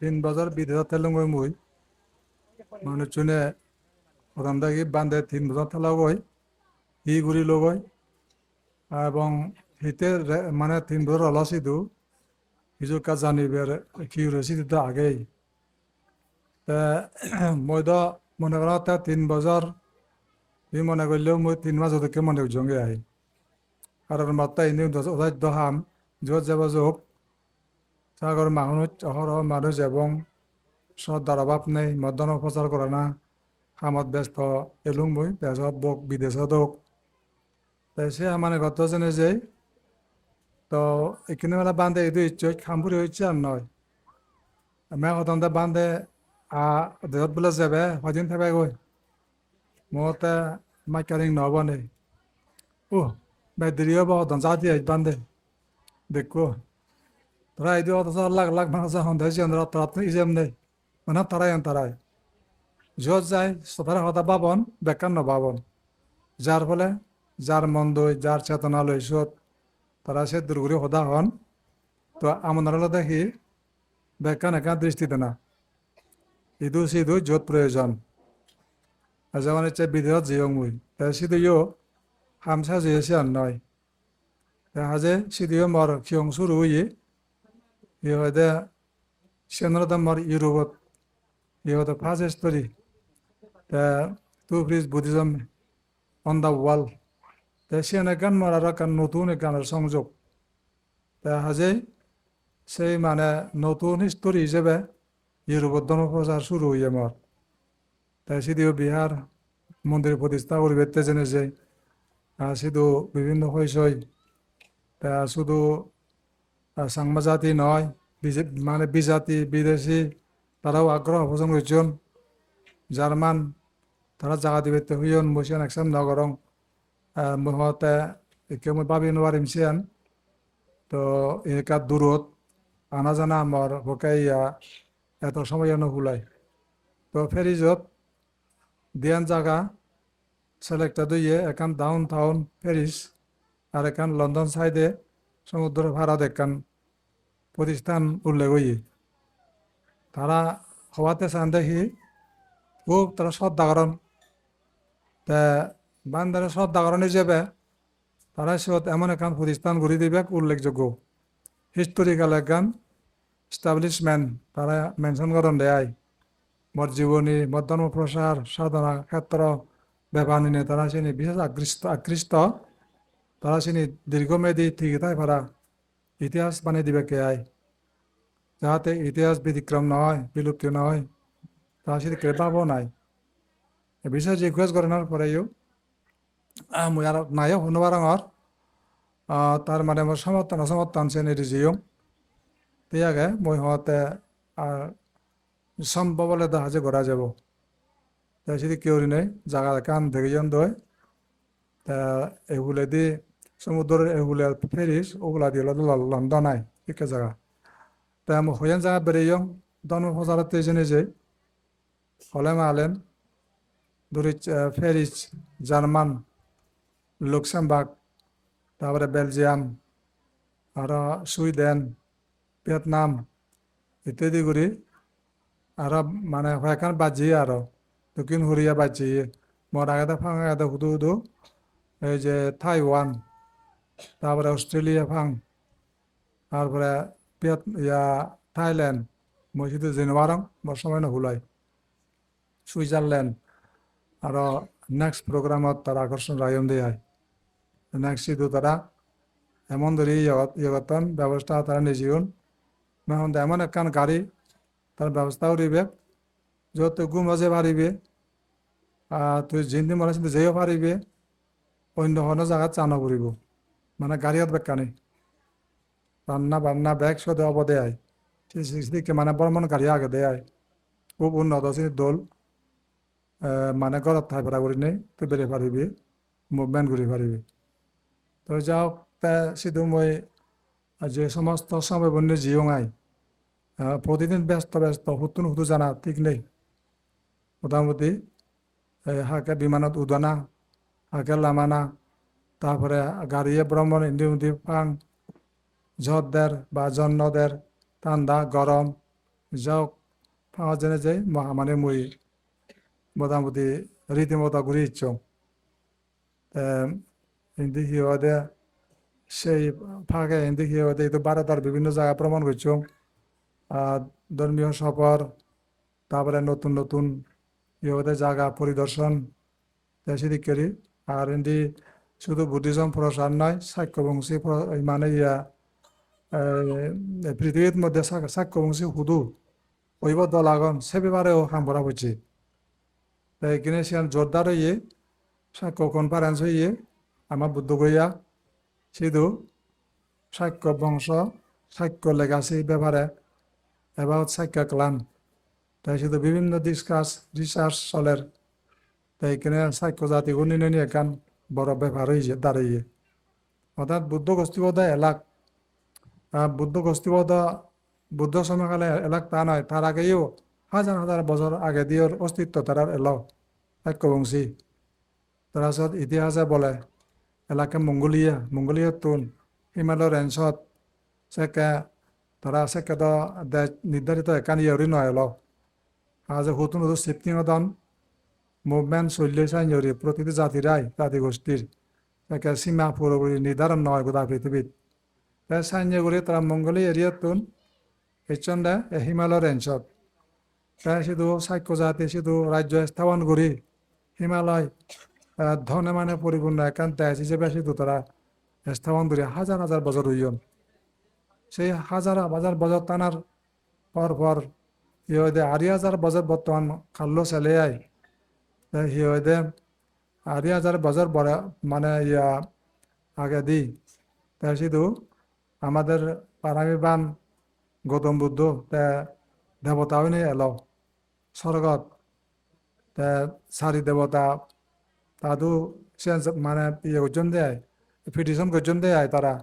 3 বছর বিদেশ তেলুঙ্গই মুই মানুষ চুনে প্রথম থেকে বান্ধে 3 বছর তেলা গই হি ঘুরি লগই এবং হিতে মানে 3 বছর অলসিদু কিছু কাজ জানিবার কি রয়েছে তো আগেই তা মই তো মনে করো 3 বছর ই মনে করলেও মই 3 মাস ওদেরকে মনে জঙ্গে আই কারণ মাত্রা ইনি ওদের দহাম যত যাব যোগ সাগর মানুষ অহর মানুষ এবং শ্রদ্ধার অভাব নেই মদন প্রচার করে না কামত ব্যস্ত এলুম বই দেশত বক বিদেশত হোক তাই সে মানে গত জেনে যাই তো এখানে মেলা বান্ধে এই ইচ্ছে খামপুরি হচ্ছে আর নয় আমি কতন বান্ধে দেশত বলে যাবে কদিন থাকবে গই মতে মাইকারিং নহব নেই ও বেদরি হব কতন যা দিয়ে বান্ধে দেখো তোরা এই অথচ লাখ লাখ মানুষ সন্দেহ তারা ইজেম নেই মানে তারাই যত যায় তারা হতা পাবন বেকার নবাবন যার ফলে যার মন দই যার চেতনা লই সত তারা সে দুর্গুরি হদা হন তো আমার দেখি বেকার একা দৃষ্টিতে না ইদু সিধু যত প্রয়োজন যেমন হচ্ছে বিদেশত জিয়ং মুই সিধুও হামসা জিয়েছে আর নয় হাজে সিধুও মর খিয়ং সুরু ই হয়তো সেনরত মর ইউরোপত হয়তো first story to please Buddhism on the wall সেন গান মরার গান নতুন গানের সংযোগ হাজে সেই মানে নতুন হিস্টোরি হিসেবে ইউরোপত প্রচার শুরু হইয়ে মর তাই সিদিও বিহার মন্দির প্রতিষ্ঠা করিবে জেনে যাই শুধু বিভিন্ন হইসই তা শুধু সাংমা জাতি নয় মানে বিজাতি বিদেশি তারাও আগ্রহ পোষণ করছেন জার্মান তারা জায়গা দিবে হইন মুসিয়ান একসাম নগরং মহতে একে মই পাবি নোৱাৰিম সিয়ান তো একা দূরত আনা জানা আমার হোকাইয়া এত সময় নুলাই তো ফেরিজত দিয়ান জায়গা সিলেক্ট দিয়ে এখান ডাউন টাউন প্যারিস আর এখান লন্ডন সাইডে সমুদ্র ভাড়া এখান প্রতিষ্ঠান উল্লেখ হই তারা হওয়াতে চান দেখি খুব তারা শ্রদ্ধাকরণ তা বান্দারে শ্রদ্ধাকরণ হিসেবে তারা সত এমন একখান প্রতিষ্ঠান গড়ি দিবে উল্লেখযোগ্য হিস্টোরিক্যাল একখান এস্টাবলিশমেন্ট তারা মেনশন করেন দেয় মোর জীবনী মোর ধর্ম প্রসার সাধনা ক্ষেত্র ব্যাপার নিয়ে তারা চিনি বিশেষ আকৃষ্ট তারা চিনি দীর্ঘমেয়াদী ঠিকই পারা ইতিহাস বানিয়ে দিবে কে আয় যাহাতে ইতিহাস ব্যতিক্রম নয় বিলুপ্তি নয় তারা সেটি কৃপাবও নাই এ বিষয়ে জিজ্ঞেস করানোর পরেও মই আর নাইও হনুবারঙর তার মানে মোর সমর্থন চেনে রিজিও তিয়াগে মই হতে আর সম্ভব বলে দেখা যে ঘোরা যাব তাই সেটি কেউ নেই জায়গা কান থেকে যান দয় তা এগুলো দি সমুদ্রের এগুলো ফেরিস ওগুলা দিয়ে লন্ডন নাই একে জায়গা তা আমি হইয়ান জায়গা বেরিয়ে দন হজারতে জেনে যাই হলে মালেন ধরি ফেরিস জার্মান লুক্সেমবার্গ তারপরে বেলজিয়াম আর সুইডেন ভিয়েতনাম ইত্যাদি করি আর মানে হয়েখান বাজিয়ে আর দক্ষিণ কোরিয়া বাজিয়ে মোর আগে ফাঁকা হুদু হুদু এই যে তাইওয়ান তারপরে অস্ট্রেলিয়া ফাং তারপরে থাইল্যান্ড মই শুধু জেনুয়ারং মোর সময় নুলাই সুইজারল্যান্ড আর নেক্সট প্রোগ্রামত তারা আকর্ষণ রায়ন দিয়ে নেক্সট শুধু তারা এমন ধরে ইয়তন ব্যবস্থা তারা নিজেও এখন এমন একখান গাড়ি তার ব্যবস্থাও দিবে যত গুমজে পারিবে তুই জিন্দি মনে চিন্তা যেও পারিবে অন্য কোনো জায়গাত চানো কৰিব মানে গাড়িত বেকানি রান্না বান্না ব্যাগ সদে অবদে আয় ঠিক মানে বর্মন গাড়ি আগে দেয় আয় খুব উন্নত দোল মানে ঘৰত ঠাই ভাড়া কৰি নেই তুই বেড়ে পারিবি মুভমেন্ট করে পারিবি তো যাওক তা শুধু মই যে সমস্ত সময় বন্য জিয়ং আই প্রতিদিন ব্যস্ত হুতুন হুতু জানা ঠিক নেই মোটামুটি হাকে বিমানত উদানা হাকে লামানা তারপরে গাড়িয়ে ভ্রমণ ইন্দি ফাং ঝড় দের বা জন্মদের ঠান্ডা গরম যাও পাওয়া জেনে যাই মানে মুই মোটামুটি রীতিমতো ঘুরে ইচ্ছং হিন্দি হিওয়াদে সেই ফাঁকে হিন্দি হিওয়াদে তো ভারতের বিভিন্ন জায়গা ভ্রমণ করছং ধর্মীয় সফর তারপরে নতুন নতুন ইহদের জায়গা পরিদর্শন সেদিক করি আর হিন্দি শুধু বুদ্ধিজম প্রসার নয় সাক্ষ্যবংশী মানে পৃথিবীর মধ্যে সাক্ষ্যবংশী হুদু ওইব দলাগন সে ব্যাপারেও হামবরা হচ্ছে তাই এখানে সে জোরদার হইয়ে সাক্ষ্য কনফারেন্স হইয়ে আমার বুদ্ধ গইয়া শুধু সাক্ষ্য বংশ সাক্ষ্য লেগাসি ব্যাপারে এবার সাক্ষ্য ক্লান তাই শুধু বিভিন্ন রিসার্চ চলের তাই এখানে সাক্ষ্য জাতি উন্নয়নী একান বড় ব্যাপার হয়েছে দাঁড়িয়ে অর্থাৎ বুদ্ধ গোষ্ঠীবোধ এলাক বুদ্ধ গোষ্ঠীবোধ বুদ্ধ সময়কালে এলাক তা নয় তার আগেও হাজার হাজার বছর আগে দিয়ে অস্তিত্ব তারা এলো সাক্ষ্যবংশী তাৰপিছত ইতিহাসে বলে এলাকা মঙ্গোলিয়া তুন হিমালয় রেঞ্জত সেকে তারা সেকে তো নির্ধারিত একান ইয়রি নয় এলো আজ হুতুন হুতু শিফটিংদন মুভমেন্ট চললে চাইরি প্রতিটি জাতি গোষ্ঠীর একে সীমা পুরোপুরি নির্ধারণ নয় গোটা পৃথিবীত তাই সাইন্য করে তারা মঙ্গোলিয়া এরিয়াত তুন হিচন্দে হিমালয় রেঞ্জত তাই শুধু সাক্ষ্য জাতি শুধু রাজ্য স্থাপন করি হিমালয় ধনে মানে পরিপূর্ণ একান দেশ হিসেবে শুধু তারা স্থাপন করি হাজার হাজার বছর হইন সেই হাজার হাজার বছর টানার পর হিওদে 8,000 বছর বর্তমান খাল্লো ছেলে আই হিওদে 8,000 বছর বড় মানে আগে দি তাই শুধু আমাদের পারামিবান গৌতম বুদ্ধ দেবতা হইনি এলো স্বর্গত সারি দেবতা তাদু মানে গর্জন দেয় পিটিশন গর্জন দেয় তারা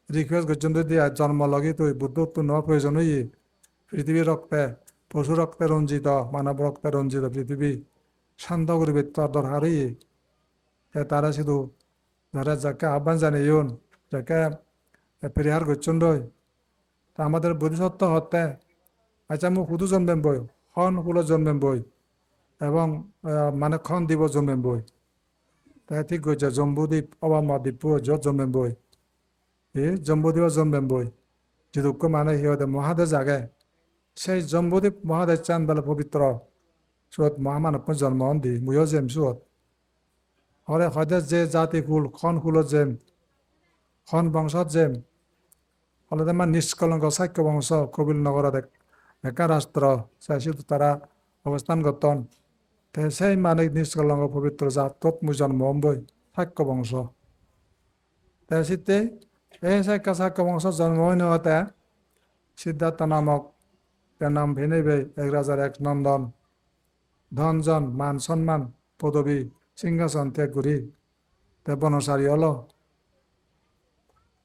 রিকোয়েস্ট গর্জন দিয়ে জন্ম লগে তুই বুদ্ধ তো নেওয়া প্রয়োজন হই পৃথিবীর রক্তে পশু রক্তে রঞ্জিত মানব রক্তে রঞ্জিত পৃথিবী শান্ত করবে তার দরকারই তারা শুধু যারা যাকে আহ্বান জানিয়ে যাকে প্রেয়ার করছেন রই তা আমাদের বোধিসত্ত্ব হতে আচ্ছা মুখ হুদু জন্মেন বই খন কুলো জন্মেন বই এবং মানে খন দিব জন্মেন বই তাই ঠিক কইছে জম্বুদ্বীপ অবামা দ্বীপ যত জন্মেন বই জম্বুদ্বীপ জন্মেন বই যদি মানে সিহঁতে মহাদেশ জাগে সেই জম্বুদ্বীপ মহাদেশ চান বেলা পবিত্র সুত মহামানব জন্ম দি মুয়ো জেম সুত হরে হদেশ যে জাতি কুল খন কুলত জেম খন বংশত জেম হলে মানে নিষ্কলঙ্ক সাক্ষ্য বংশ কবিল নগরত একা রাষ্ট্র চাইছিল তারা অবস্থান গতন সেই মানে নিষ্কলঙ্ক পবিত্র জাতত মু জন্ম বই সাক্ষ্য বংশ শীতে এই সাক্ষ্য বংশ জন্ম হতে সিদ্ধার্থ নামক নাম ভেনেবে 1 রাজার 1 নন্দন ধনজন মান সম্মান পদবী সিংহাসন ত্যাগ করি তে বনসারী হলো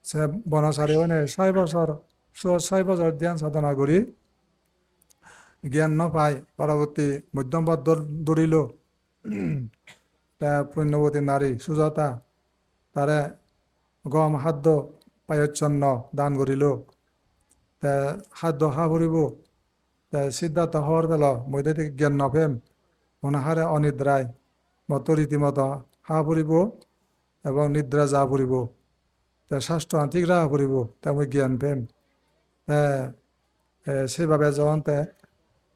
সে বনসারী হয়ে 6 বছর ধ্যান সাধনা করি জ্ঞান নপায় পরবর্তী মধ্যম পথ দৌড়িল পুণ্যবতী নারী সুজাতা তারে গম খাদ্য পায়চ্ছন্ন দান করিল খাদ্য খা ফুরিব সিদ্ধার্থ হওয়ার বেলা মধ্যে থেকে জ্ঞান নফেম অনাহারে অনিদ্রায় মতো রীতিমতো খা ফুরিব এবং নিদ্রা যা ফুরিব স্বাস্থ্য ঠিক রাখা ফুরিব তেমন জ্ঞান ফেম সেইভাবে যখন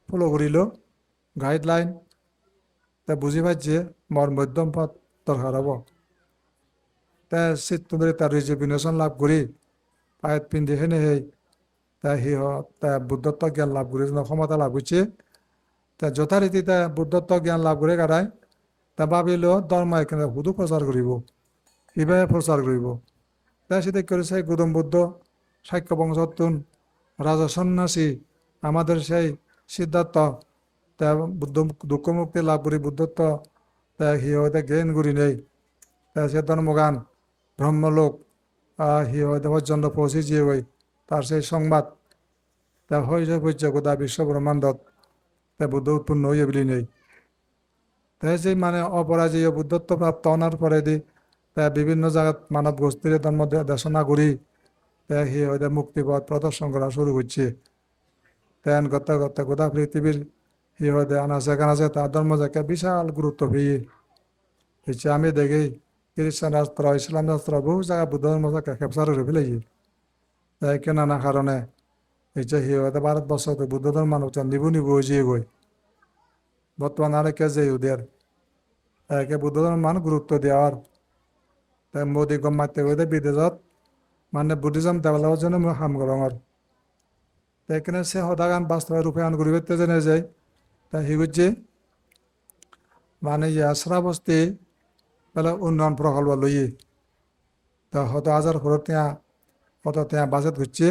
ফলো করিল গাইডলাইন বুঝি পাইছে মোর মধ্যম পথ দরকার হব চিত্ত ধরে তার রিজুভিনেশন লাভ করি পায়েত পিন্ধি হেনে সেই বুদ্ধত্ব জ্ঞান লাভ করে ক্ষমতা লাভ করছে যথারীতি বুদ্ধত্ব জ্ঞান লাভ করে কারায় ভাবিল ধর্ম এখানে শুধু প্রচার করিব কিভাবে প্রচার করিব সেটা করেছে গৌতম বুদ্ধ সাক্ষ্য বংশতুন রাজা সন্ন্যাসী আমাদের সেই সিদ্ধার্থ বুদ্ধ দুঃখ মুক্তি লাভ করি বুদ্ধত্ব সিহঁতে জ্ঞান করি নেই সে ধর্মগান ব্রহ্মলোক সিহঁতে পর্যন্ত পৌঁছে যে হই তার সেই সংবাদ হয়েছে গোটা বিশ্ব ব্রহ্মাণ্ডত বুদ্ধ উৎপন্ন হয়ে বলি নেই সেই মানে অপরাজয় বুদ্ধত্ব প্রাপ্ত হওয়ার পরে দি বিভিন্ন জায়গাত মানব গোষ্ঠীর ধর্ম দেশনা করি সিহঁতে মুক্তিপথ প্রদর্শন করা শুরু করছে তেন করতে করতে গোটা পৃথিবীর হতে আনাচে কানাচে তার ধর্ম যাকে বিশাল গুরুত্ব পেয়ে হচ্ছে আমি দেখি খ্রিস্টান রাষ্ট্র ইসলাম রাষ্ট্র বহু জায়গায় বুদ্ধ ধর্ম যাকে ক্যাপচার করে ফেলেছি তাই কেন নানা কারণে হচ্ছে হতে ভারতবর্ষতে বুদ্ধ ধর্ম মানুষ নিবু নিবু হয়ে গই বর্তমান আরেকে যে ওদের একে বুদ্ধ ধর্ম মান গুরুত্ব দেওয়ার তাই মোদী গম্মাতে হইতে বিদেশত মানে বুদ্ধিজম ডেভেলপের জন্য মই কাম করঙর তাই এখানে সে সদাগান বাস্তবে রূপায়ণ করিবে জেনে যায় তাই হিগুজি মানে শ্রাবস্তি বেলা উন্নয়ন প্রকল্প লই তা 100,000 করোড় তিয়া বাজেট ঘুরছে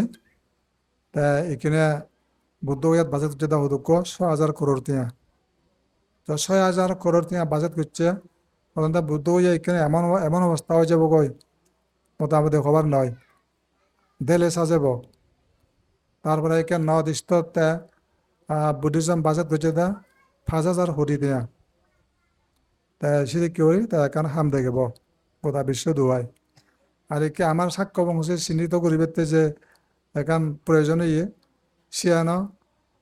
তা এখানে বুদ্ধ ইয়াত বাজেট ঘুরছে তা হদুক 6,000 করোড় তিয়া তো 6,000 করোড় তিয়া বাজেট ঘুরছে বুদ্ধ ইয়া এখানে এমন এমন অবস্থা হয়ে যাব গই মোটামুটি খবর নয় দেলে সাজেব তারপরে এখানে নর্থ ইস্টতে বুদ্ধিজম বাজেট ঘুরছে তা 5,000 কোটি দিয়া তা সেটা কি হই তা এখানে হাম দেখব গোটা বিশ্ব দুয়ায় আর একে আমার সাক্ষ্য বংশে চিহ্নিত করিবে যে এখান প্রয়োজনে সিয়ানো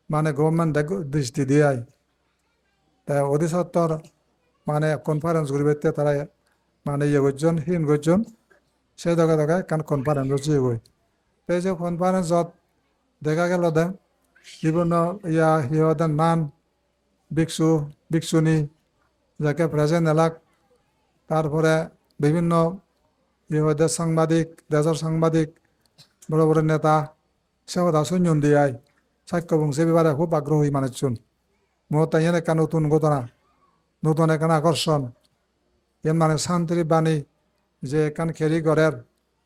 মানে গভর্নমেন্ট দৃষ্টি দিয়ে তাই অধিসত্তর মানে কনফারেন্স করিবে তারা মানে করছেন হিন করছেন সে দোকা দোকা এখান কনফারেন্স হচ্ছে গই এই যে কনফারেন্সত দেখা গেল দে বিভিন্ন সিহঁতে নান ভিক্ষু ভিক্ষুণী যাকে প্রেজেন্ট এলাক তারপরে বিভিন্ন ইহদের সাংবাদিক দেশের সাংবাদিক বড় বড় নেতা সে কথা শুনজন দিয়ে সাক্ষ্য বংশী বিবারে খুব আগ্রহী মানুষজন মো তাই একটা নতুন ঘটনা নতুন এখান আকর্ষণ এর মানে শান্তির বাণী যে এখান খেরি ঘরের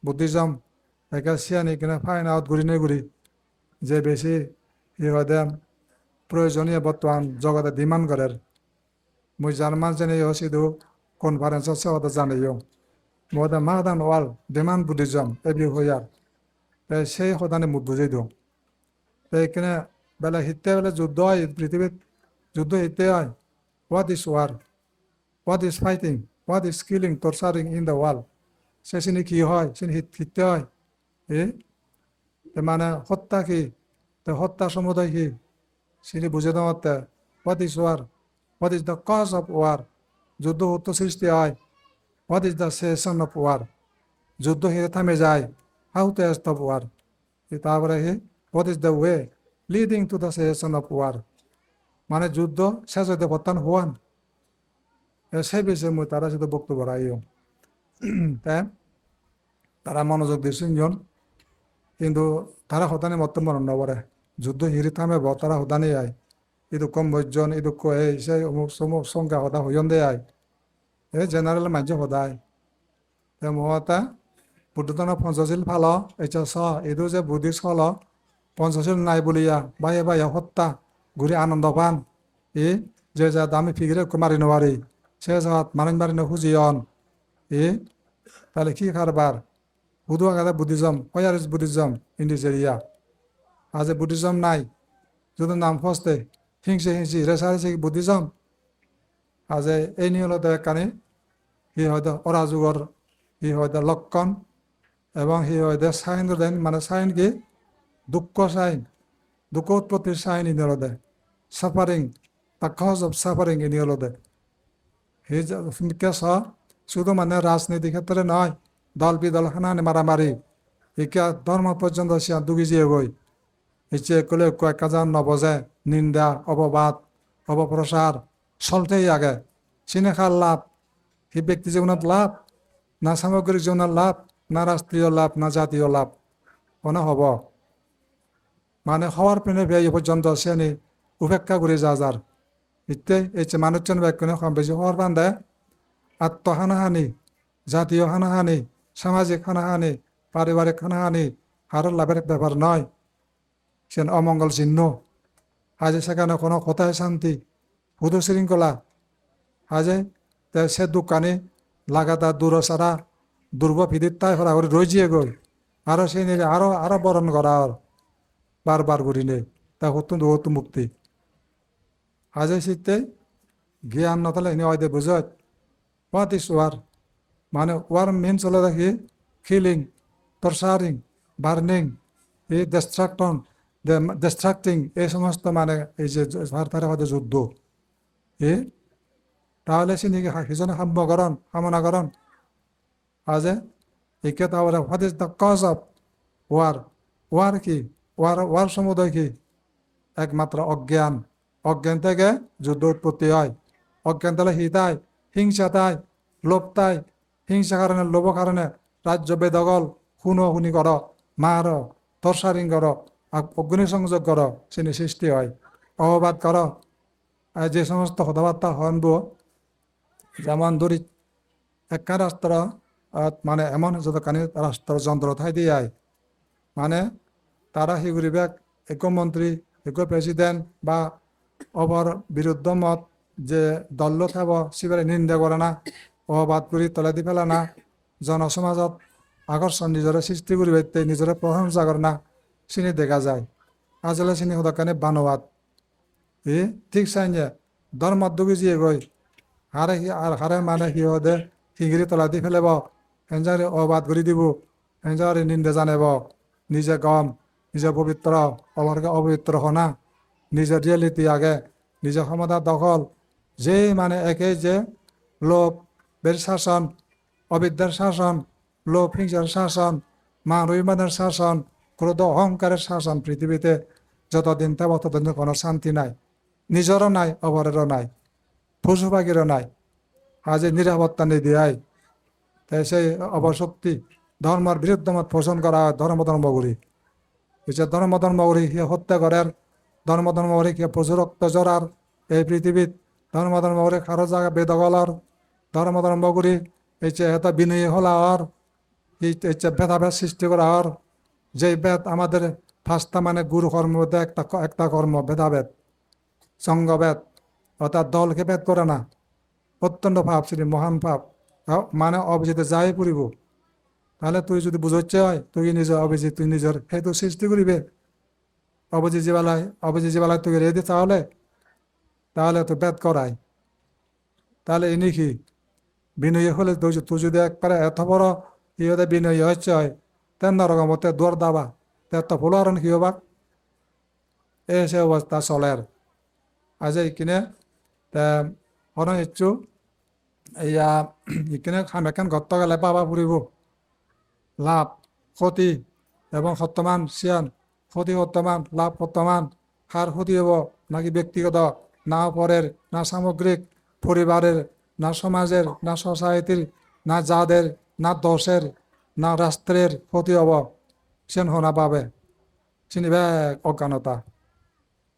বুদ্ধিজম একা সিয়ানি কিনা ফাইন আউট ঘুরি নে ঘুরি যে বেশি ইহদে প্রয়োজনীয় বর্তমান জগতে ডিমান্ড করের মই জার্মান জেনে সিধু কনফারেন্সত সে কথা জানিও মধ্যে মাদান ওয়াল ডিমান্ড বুদ্ধিজম এভরি হইয়ার তাই সেই সদানে মুখ বুঝাই দিওঁ তাই এখানে বেলা হিতে বেলা যুদ্ধ হয় পৃথিবীত যুদ্ধ হিতে হয় what is war what is fighting what is killing torturing in the world সে চিনি কি হয় চিনি হিতে হয় মানে হত্যা কি হত্যা সমুদায় কি চিনি বুঝে দেওয়াতে what is war what is the cause of war যুদ্ধ হত্য সৃষ্টি হয় what is the cessation of war যুদ্ধ হিতে থামে যায় হাউ টু স্টপ ওয়ার তারপরে what is the way leading to the cessation of war মানে যুদ্ধ শেষ হইতে বর্তমান হওয়ান সেই বিষয়ে মই তারা সাথে বক্তব্য রাখিও তাই তারা মনোযোগ দিয়েছেন কিন্তু তারা হতানে মত মরণ নবরে যুদ্ধ হিরি থামে তারা হতানে আয় ইদু কম বৈজন ইদু সেই অমুক সমুক সংখ্যা হতা হইন দে আয় জেনারেল মাঝে সদায় মহতা বুদ্ধতন পঞ্চশীল ফাল এইচ ইদু যে বুদ্ধিষ্ট ফল পঞ্চশীল নাই বলিয়া বাহে বাহে হত্যা ঘুরি আনন্দ পান যে যা দামি ফিগিরে মারি নোৱাৰি সে যাত মারিন মারিনে খুঁজিয়ন তাহলে কি কারবার বুধু আগাদা Buddhism where is Buddhism in this area আজ বুদ্ধিজম নাই যদি নাম ফসতে হিংসে হিংসি রেসারেসি বুদ্ধিজম আজ এই নিয়ে হলো কানে হি হয়তো অরাজুগর হি হয়তো লক্ষণ এবং হি হয়তো সাইন দেন মানে সাইন কি দুঃখ সাইন দুঃখ উৎপত্তির সাইন ইনি হলো the suffering the cause of suffering ইনি হলো দে শুধু মানে রাজনীতি ক্ষেত্রে নয় দল বিদল খানানে মারামারি ইকা ধর্ম পর্যন্ত সিয়া দুগিজিয়ে গই ইচ্ছে কলে কয়েক হাজার নবজে নিন্দা অপবাদ অপপ্রসার চলতেই আগে চিনে খার লাভ সি ব্যক্তি জীবনত লাভ না সামগ্রিক জীবনের লাভ না রাষ্ট্রীয় লাভ না জাতীয় লাভ কোনো হব মানে হওয়ার পিনে এই পর্যন্ত সে উপেক্ষা করে যা যার ইতে এই যে মানুষজন ব্যাকুনে কম বেশি হওয়ার বান্ধে আত্মহানাহানি জাতীয় হানাহানি সামাজিক হানাহানি পারিবারিক হানাহানি আরও লাভের ব্যাপার নয় সে অমঙ্গল চিহ্ন আজ সেখানে কোনো কথায় শান্তি হুদু শৃঙ্খলা আজ সে দোকানে লাগাতার দূরসারা দুর্গ ফিদির তাই হরা করে রয়েছে গই আরও সে নিলে আরো বরণ করা বারবার করি নে তা হতো মুক্তি আজ শীতে জ্ঞান নথলে এনে হয় বুঝত হোয়াট ইজ ওয়ার মানে ওয়ার মিনস হলো দেখি killing torturing burning destruction destructing এই সমস্ত মানে এই যে তারা হয়তো যুদ্ধ এ তাহলে সিনি সিজনে সাম্যকরণ কামনাকরণ আজে একে তাহলে what is the cause of war war কি ওয়ার সমুদয় কি একমাত্র অজ্ঞান অজ্ঞান থেকে যুদ্ধ উৎপত্তি হয় অজ্ঞান তাহলে হিতায় হিংসা তাই লোভ তাই হিংসা কারণে লোভ কারণে রাজ্য বেদখল খুনি কর মার তরসারিং কর অগ্নি সংযোগ কর সেনি সৃষ্টি হয় অহবাদ কর যে সমস্ত কথাবার্তা হনব যেমন ধরি একটা রাষ্ট্র মানে এমন যতখানি রাষ্ট্র যন্ত্র থাই দিয়ে মানে তারা সেগুলি এক মন্ত্রী এক প্রেসিডেন্ট বা অপর বিরুদ্ধ মত যে দল থাকব সিবারে নিন্দা করে না অবাদ করে তলে দি ফেলা না জনসমাজত আকর্ষণ নিজরে সৃষ্টি করি নিজরে প্রশংসা করে না চিনি দেখা যায় আসলে চিনি সদকানে বানবাদ ঠিক চাই যে ধর্মত দুগি যিয়ে গৈ হারে মানে সিহঁতে শিঙিৰি তলা দি ফেলাব সেঞ্জাৰে অবাদ কৰি দিব সেঞ্জাৰে নিন্দা জানাব নিজে গম নিজে পবিত্ৰ অবর্গে অপবিত্র হনা নিজের রিয়েলিটি আগে নিজের ক্ষমতা দখল যেই মানে একে যে লোভের শাসন অবিদ্যার শাসন লোভ হিংসার শাসন মান অভিমানের শাসন ক্রোধ অহংকারের শাসন পৃথিবীতে যতদিন থাকব ততদিন কোনো শান্তি নাই নিজেরও নাই অপরেরও নাই পশু পাখিরও নাই আজ নিরাপত্তা নিদিয়াই তাই সেই অপশক্তি ধর্মের বিরুদ্ধ মত পোষণ করা হয় ধর্ম করি ধর্ম করি সে হত্যা করার ধর্ম করে সে পশু রক্ত জড়ার এই পৃথিবীত ধর্ম করে কারো জায়গা বেদগলার ধর্ম করি এই যে এত বিনয়ী হলা হর এই যে ভেদাভেদ সৃষ্টি করা হর যে বেদ আমাদের পাঁচটা মানে গুরু কর্ম মধ্যে একটা কর্ম ভেদাভেদ সঙ্গভেদ অর্থাৎ দলকে ভেদ করে না অত্যন্ত পাপ শ্রী মহান পাপ মানে অভিজিতে যাই পড়িব তাহলে তুই যদি বুঝচ্ছে হয় তুই নিজের অভিজিৎ তুই নিজের সেইটো সৃষ্টি করিবে অভিজিৎ জীবালায় তুই রেদি তাহলে তো বেদ করাই তাহলে এনে কি বিনয়ী হলে তুই যদি একবারে এত বড় ইহতে বিনয়ী হচ্ছে হয় তেন রকমতে দৌড় দাবা তো ভুল আর কি হবা সে অবস্থা চলের আজ এইখানে হন ইচ্ছু ইয়া ইখানে খামেখান গত্ত গেলে পাবা ফুরিব লাভ ক্ষতি এবং সত্যমান সিয়ান ক্ষতি সত্যমান লাভ সত্যমান কার ক্ষতি হব নাকি ব্যক্তিগত না পরের না সামগ্রিক পরিবারের না সমাজের না সোসাইটির না জাদের না দশের না রাষ্ট্রের ক্ষতি হব সেন হোনা পাবে চিনিবে অজ্ঞানতা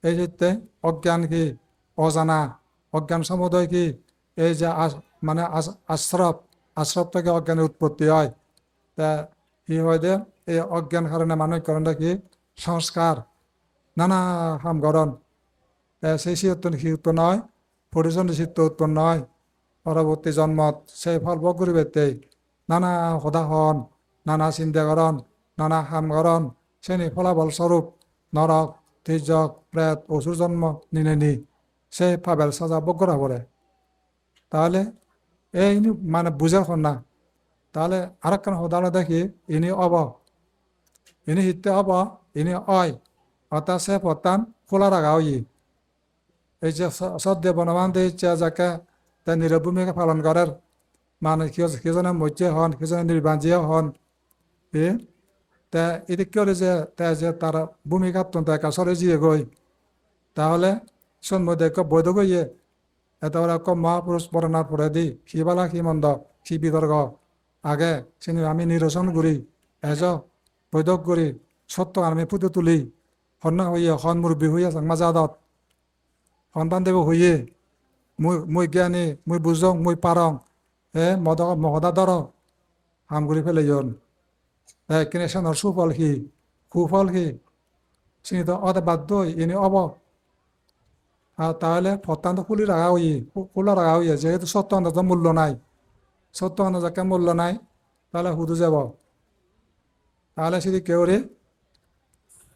এই যে অজ্ঞান কি অজানা অজ্ঞান সমুদয় কি এই যে মানে আশ্রব থেকে অজ্ঞানের উৎপত্তি হয় তা কি হয় দে এই অজ্ঞান কারণে মানুষ কারণটা কি সংস্কার নানা হামগরণ সেই শীত নয় পরিচন্ন শীত উৎপন্ন হয় পরবর্তী জন্মত সেই ফল ভোগ করিবে নানা সদাহন নানা চিন্তাকরণ নানা হামগরণ শ্রেণী ফলাফল স্বরূপ নরক তির্যক প্রেত অসুর জন্ম নিনে সেই পাবেল সাজা ভোগ করা পড়ে তাহলে এই মানে বুঝার না তাহলে আর একখান সদালে দেখি ইনি ইনি হিতে ইনি অয় অর্থাৎ সে পতান খোলা রাখা হই এই যে সদ্য বনবান ইচ্ছা যাকে তাই নীরব ভূমিকা পালন করার মানে কেজনে মজ্জে হন কেজনে নির্বাঞ্জীয় হন তা এদিক করে যে তার ভূমিকা অত্যন্ত একা সরে জিয়ে গই তাহলে সন্মধ্যে বৈধ গইয়ে এত মহাপুরুষ বর্ণার পরে দি কি বালা কি মন্দ কি বিতর্ক আগে চিনি আমি নিরসন করি বৈধক করি সত্য আমি পুঁতে তুলি সন্না হইয়ে হন মুরব্বী হইয়া মাজা সন্তান দেব হইয়ে মুই জ্ঞানী মুই বুজং মুই পারং মহদা দর হাম করে ফেলে জন কিনেশনের সুফল কি কুফল কি চিনি তো বাধ্য এনে তাহলে ফতান্ত খুলি রাখা খোলা রাখা হইয়া যেহেতু সত্য আন্দাজ মূল্য নাই সত্য আন্দাজকে মূল্য নাই তাহলে হুদু যাব তাহলে সেদি কেউ রে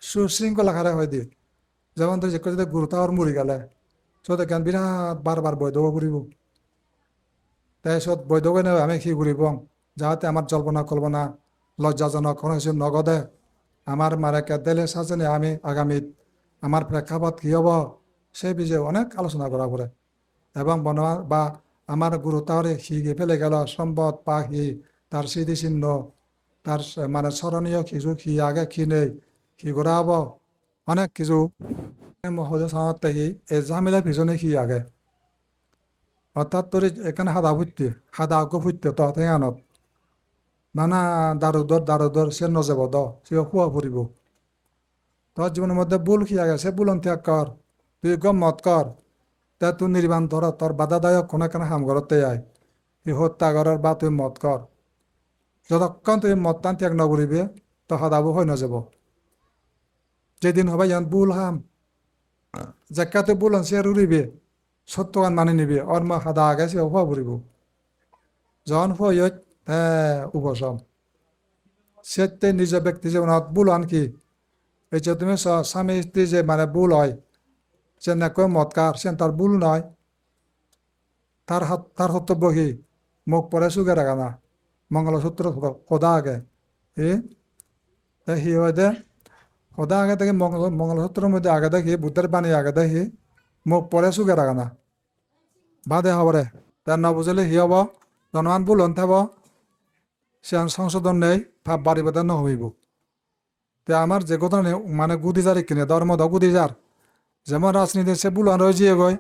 সুশৃঙ্খলা খারে হয় দিয়ে যেমন তো যে যদি গুরুতাওয়ার মুড়ি গেলে সত্যি কেন বিরাট বারবার বৈধ ঘুরিব তাই সত বৈধ নেই আমি কি ঘুরিব যাহাতে আমার জল্পনা কল্পনা লজ্জাজনক কোনো কিছু নগদে আমার মারা কেদেলে সাজনে আমি আগামী আমার প্রেক্ষাপট কি হব সে বিষয়ে অনেক আলোচনা করা পড়ে এবং বনোয়া বা আমার গুরু তাহলে শিখে ফেলে গেল সম্পদ পাখি তার স্মৃতিচিহ্ন তার মানে স্মরণীয় কিছু কি আগে কি নেই কি করা হব অনেক কিছু মহজে সামর্থ্য এই ঝামেলার পিছনে কি আগে অর্থাৎ তোর এখানে হাদা আগ ফুটতে ততে আনত নানা দারুদর সে নজেব দ সে খুয়া ফুরিব তোর জীবনের মধ্যে ভুল কি আগে সে ভুলন ত্যাগ কর তুই গম্মত কর তা তুই নির্বাণ ধর তোর বাধাদায়ক কোনো কেন হাম করতে আয় তুই হত্যা করার বা তুই মত কর যতক্ষণ তুই মত টান ত্যাগ নকরিবে তো সদাবো হৈ নযাব যেদিন হবে ইয়ান ভুল হাম জাক্কা তুই ভুল সে রুরিবে সত্যগান মানি নিবে ওর মা সাদা আগে সে হওয়া ফুরিব যখন হইত উপশম সে নিজ ব্যক্তি জীবনত ভুল আনকি এই যে তুমি স্বামী স্ত্রী যে মানে ভুল হয় সে নেকো মতকার সে তার ভুল নয় তার কর্তব্য কি মুখ পরে সুখে রাখা না মঙ্গলসূত্র সদা আগে সি হয় দে সদা আগে দেখি মঙ্গলসূত্রের মধ্যে আগে দেখি বুদ্ধের বাণী আগে দেখি মুখ পরে সুখে রাখা না বাদে হবরে তার ন বুঝলে হি হব জনমান ভুল হন থাকব সে সংশোধন নেই ভাব বাড়িব নহইব তে আমার যে কথা মানে গুদিজার কিনে ধর্ম দ গুদিজার যেমন রাজনীতি সে ভুল রয়ে যিয়ে গই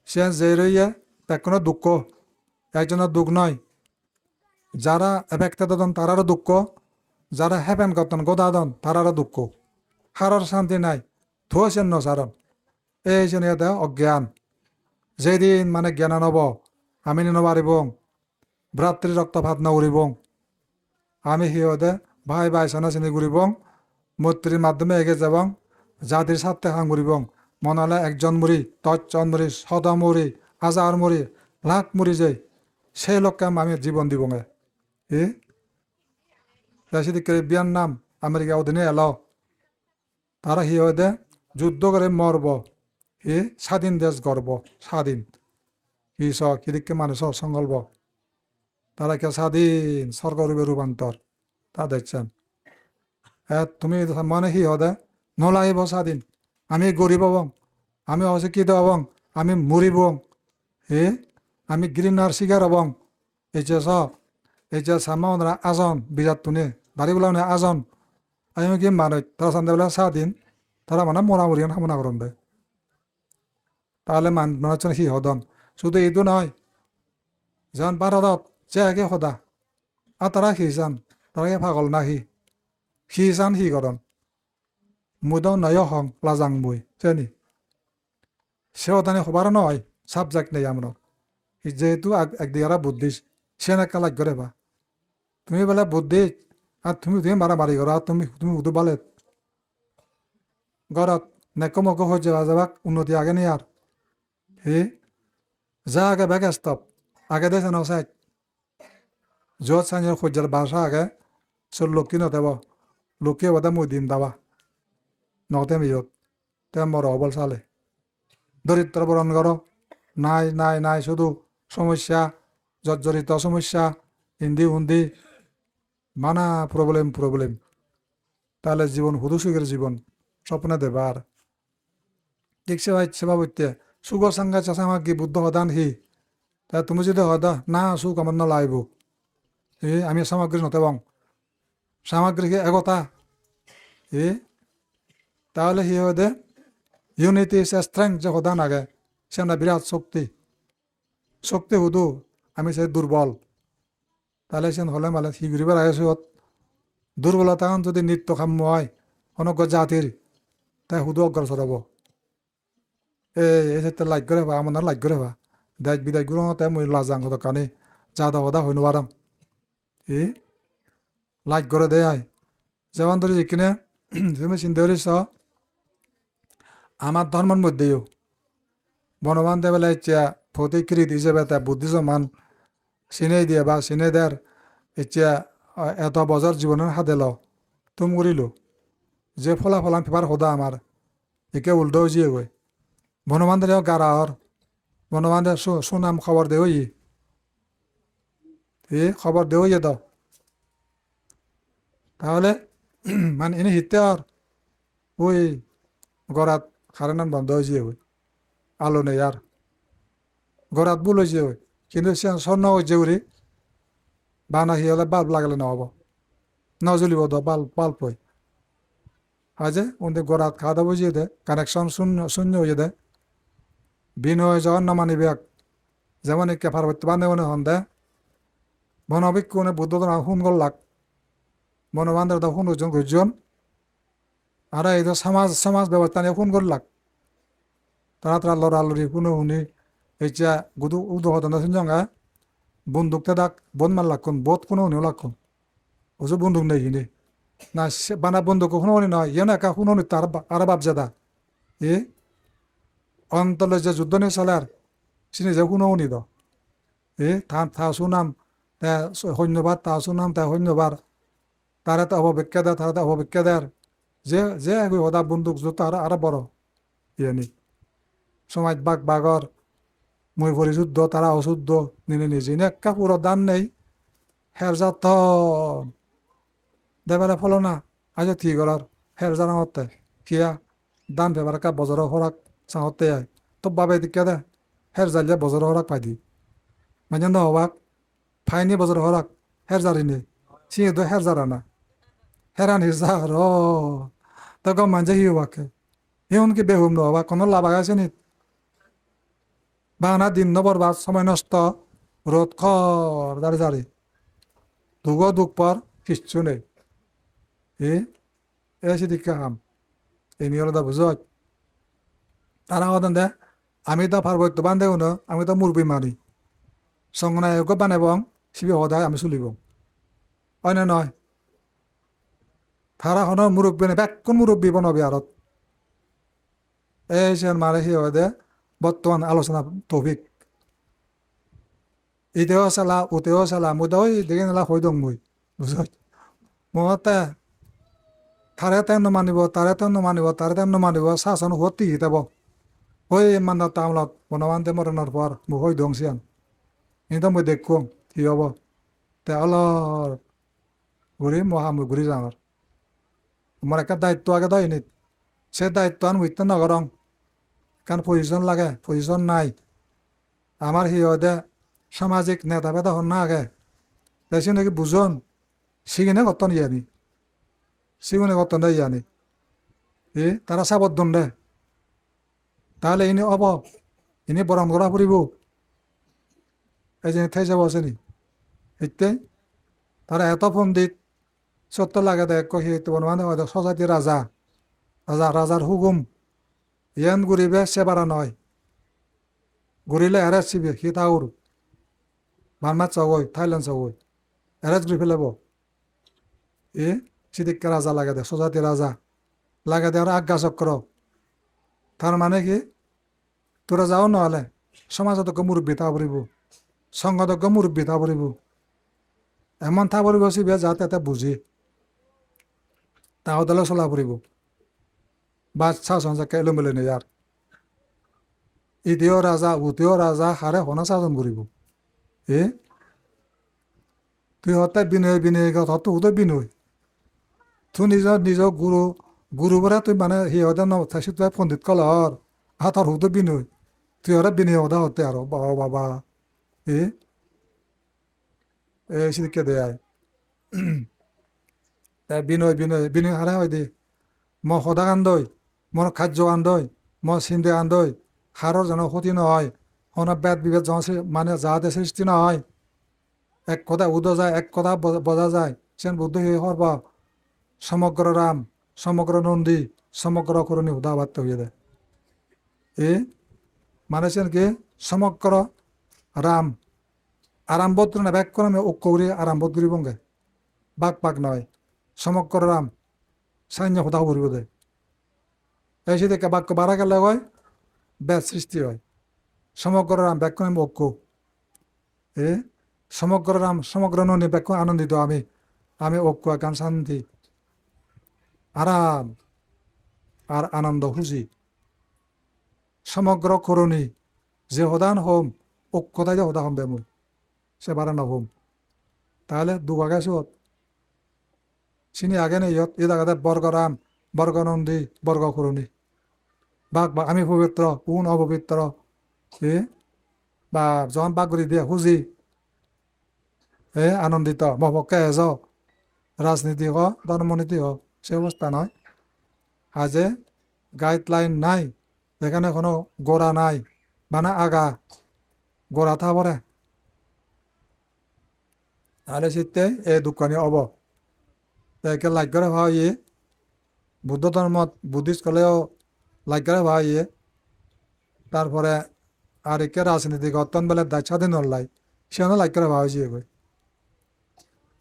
সে যে রইয়ে তার কোনো দুঃখ একজনের দুঃখ নয় যারা ব্যক্তিদন তারারও দুঃখ যারা হেপেন করতেন গোদাদন তারারও দুঃখ হারার শান্তি নাই থুয়েছেন ন সারণ এই যে অজ্ঞান যেদিন মানে জ্ঞান নব আমি নবারিব ভ্রাতৃ রক্তপাত নকরিব আমি সিহঁতে ভাই ভাই চানা চিনি ঘুরিব মৈত্রীর মাধ্যমে এগে যাব জাতির স্বার্থে হাং ঘুরিব মনালে একজন মুড়ি 10 জন মুড়ি 100 মুড়ি 1000 মুড়ি লাখ মুড়ি যাই সেই লোককে আমি জীবন দিব সেদিকে বিয়ার নাম আমেরিকা অধীনে এলাও তারা সিহঁতে যুদ্ধ করে মরব স্বাধীন দেশ গর্ব স্বাধীন কি কিদিকে মানুষ সংকল্প তারা কে স্বাধীন স্বর্গরূপে রূপান্তর তা দেখছেন তুমি মনে কি হদে নলাইব স্বাধীন আমি গরিব হবং আমি অশিক্ষিত হবং আমি মরিব আমি ঘৃণার শিকার হবং এই যে সামাওনা আজন বিরাট তুনে বাড়ি বলা আজন আমি কি মানুষ তারা সান্দে বলে স্বাধীন তারা মানে মরামরি কামনা করেন দে তাহলে মানুষ সি হদন শুধু এইটো নয় যেমন ভারতত যে একে সদা আর তারা সিজান তারা পাগল না সিজান সি করন মুদাও নয় হং লাজাং মুই জানি সেও তানে হবার নয় সাবজেক্ট নেই আমরা যেহেতু একদিকে বুদ্ধিস সে না কালাক করে বা তুমি বলে বুদ্ধি আর তুমি মারামারি করো আর তুমি উদু বলে ঘরত নেকমক হয়ে যাবাক উন্নতি আগে নেই আর যা আগে ব্যাগ স্তপ আগে দেশে নসাই যত সাইনের সূর্যের বাসা আগে সব লক্ষ্মী নতেব লক্ষ্মী বাদে মই দিম দাবা নতে মিয়ত তে মর হবল চালে দরিদ্র বরণ করো নাই নাই নাই শুধু সমস্যা জর্জরিত সমস্যা হিন্দি হুন্দি মানা প্রবলেম তাহলে জীবন হুদু সুখের জীবন স্বপ্নে দেবার ঠিক সেবা বইতে সুখ সাঙ্গা চাষামাক কি বুদ্ধ হদান হি তা তুমি যদি হদা না সুখ আমার ন লাইব আমি সামগ্রী নতেবং সামগ্রিক একতা তাহলে হি হদে ইউনিটি ইস এ স্ট্রেংথ যে হদান আগে সে আমরা বিরাট শক্তি হুদু আমি সে দুর্বল তাহলে সে হলে মালে সি ঘুরিবার আগে দুর্বলতা যদি নিত্য কাম্য হয় অনজ্ঞ জাতির তাই হুদু অগ্রসর হব এই লাইক করে বা আমার লাইক করে বা দেখ বিদায় গুলো তাই মই লাজাং হতো কানে যা হদা হইনো পারাম লাইক করে দেয় আয় যেমন ধরে যেখানে তুমি চিন্তা করিস আমার ধর্মের মধ্যেও বনবান দেবেলা ইচ্ছা প্রতিকৃত হিসেবে তা বুদ্ধিষ্ট মান চিনে দিয়ে বা চিনে দেয়ার ইচ্ছা এত বছর জীবনের হাতে ল তুম করিল যে ফলাফলান পেপার সদা আমার একে উল্টো যিয়ে গৈ বনবান্ধে গারাহর বনবান্ধে সুনাম খবর দে খবর দে দাও তাহলে মানে এনে হিতে আর ওই গড়াত কারেন্ট বন্ধ হয়েছে ওই আলো নেই আর গড়াত ভুল হয়েছে ওই কিন্তু স্বর্ণ হয়েছে উড়ি বানা হলে বাল্ব লাগালে নহব নজ্বলিব তো বাল্ব হয় যে ওদের গড়াত খাওয়া দাওয়া বুঝিয়ে দেয় কানেকশন শূন্য শূন্য হয়ে দেয় বিনয় যখন নমানিবে যেমন কেফার হইতে বান্ধে মনে হন দেয় বনবিক্ষণে বুদ্ধ ফোন করলাক বনবান্ধব ফোন করছেন গুজন আর এই তো সমাজ ব্যবস্থা নিয়ে ফোন করলাক তারা লড়ালড়ি কোনো শুনি এইটা গুদু উদহতন শুনজঙ্গা বন্দুকতে ডাক বন মারলাক কোন বোধ কোনো শুনিও লাক্ষণ ওজো বন্দুক নেই কিনে না বানা বন্দুক কোনো শুনি নয় ইয়ে না একা শুনো নি তার আর বাপজাদা এ অন্তলে যে যুদ্ধ নিয়ে চলে আর চিনি যে শুনো শুনি দ থা শুনাম তা সৈন্যবাদ তা শুনাম তা সৈন্যবাদ তারা তো অপব্যাখ্যা দেয় তারা তো অপব্যাখ্যা দেয় যে সদা বন্দুক যুদ্ধ আরো বড় ইয়ে নি সমাজ বাগর মই পরিশুদ্ধ তারা অশুদ্ধ নিনে নিজে একটা পুরো দান নেই হেরজাত দেবারে ফলো না আজ ঠিক করার হেরজানা হতে কিয়া দান পেবার কা বজর হরাক চাহতে আয় তো বাবে দিকে দে হের জালিয়া বজর হরাক পাই দি মানে হবাক ফাইনি বজর হরাক হের জারিনি সিঁড়ি তো হের জারা না হেরান হিসার তো গম মানছে হিওবাকে হিউন কি বেহুম নহবা কোনো লাভ আছে নি বানা দিন বরবাদ সময় নষ্ট রোদ খর দাঁড়ি দাঁড়ি দুঃখ পর কিচ্ছু নেই এসে দীক্ষা খাম এই নিয়ে দা বুঝ তারা হতেন দে আমি তো পার্বত্য বান্ধেও না আমি তো মুরবি মারি সংনায়ক বানাব সিবি সদায় আমি চলিব হয় না নয় তারা হন মুরব্বী নেই বেকুন মুরব্বী বনবি আরত এই সে মারে সি হয় দে বর্তমান আলোচনা টপিক ইতেও চালা উতেও চালা মই ওই দেখে নেলা হৈ দং মই বুঝ মতে তাৰে তেন নমানিব তাৰে তেন নমানিব তাৰে তেন নমানিব চাচন সতি হিতাব ওই মানে টাউনত বনবান্তে মৰণৰ পৰ মোক হৈ দংছিয়ান কিন্তু মই দেখো কি হব তে অলপ ঘূৰি মই ঘূৰি যাম আর আমার একটা দায়িত্ব আগে দেয় নি সে দায়িত্ব আমি উঠতে নগরং কারণ পজিশন লাগে পজিশন নাই আমার হিয়দে সামাজিক নেতা বেতা হন না আগে তাই নাকি বুঝন সিগিনে কত নিয়ে আনি সিগুনে কত নেই জানি তারা সাবধান দে তাহলে ইনি ইনি বরং করা ফুরিব এই যে থাই যাব আছে নি এতে তারা এত পণ্ডিত সত্য লাগে দেখ কহিত মানে সজাতি রাজার হুকুম ইয়ান ঘুরিবে সেবারা নয় ঘুরিলে এরাজ চিবে সি তাউর বার্মাত চাওয় থাইল্যান্ড চাওয় এরাজ ঘুরি ফেলাব সিদিককে রাজা লাগে দে সজাতি রাজা লাগে দে আর আজ্ঞা চক্র তার মানে কি তোরা যাও নহলে সমাজতক মুরব্বী তা পড়িব সংঘতক মুরব্বী তা পড়িব এমন তা পড়িব চিবে যাতে তাতে বুঝি তাও দলে চলা পড়িব বা শাসন যাকে এলোমেলো নেই আর ইদিও রাজা উদিও রাজা হারে হনা শাসন করিব তুই হতে বিনয় হত উদয় বিনয় তুই নিজৰ গুৰু পৰা তুই মানে সিহঁতে নথাইছি তুই পণ্ডিত কলহৰ হাতৰ হুদ বিনয় তুই হরে বিনয় হদা হতে আর বাবা সিদিকে দেয় বিনয় হারে হয় দে মই সদা কান্দই মোৰ খাদ্য কান্দই মই চিন্তা কান্দই সাৰৰ যেন ক্ষতি নহয় শোনা বেদ বিভেদ মানে যাহাতে সৃষ্টি নহয় এক কথা উদা যায় এক কথা বজা যায় সেন বুদ্ধ সর্ব সমগ্র রাম সমগ্র নন্দী সমগ্র করণী উদাবাত্য হয়ে দেয় মানে সেন কি সমগ্র রাম আরম্ভত না ব্যাক করে আমি ঐক্য করি আরম্ভত করি বঙ্গে বাক নয় সমগ্র রাম সাইন্য কথা করিব দেয় এই সে দেখে বাক্য বাড়া গেলে হয় ব্যাস সৃষ্টি হয় সমগ্র রাম ব্যাখ্য আমি ঐক্য সমগ্র রাম সমগ্র ননী ব্যাখ্য আনন্দিত আমি ঐক্য গান শান্তি আরাম আর আনন্দ খুঁজি সমগ্র করণী যে হদান হোম ঐক্যতাই যে হদা হম বেমু সে বাড়ানো হোম তাহলে দুভাগে সুত চিনি আগে নেই এই জায়গাতে বর্গরাম বর্গনন্দী বর্গ করুণী বাঘ বাঘ আমি পবিত্র কোন অপবিত্র বা যখন বাঘ করে দিয়ে খুঁজি আনন্দিত মপক্কে এজ রাজনীতি হোক ধর্মনীতি হোক সে অবস্থা নয় আজে গাইডলাইন নাই যেখানে কোনো গোড়া নাই মানে আগা গোড়া থাকবে তাহলে শীতে এই দোকানি অব একে লাইক করে ভাই বুদ্ধ ধর্মত বুদ্ধিস্ট কলেও লাইক করে ভাই তারপরে আর একে রাজনীতিক অত্যন্ত বেলে দায় স্বাধীন লাই সেও লাইক করে ভাই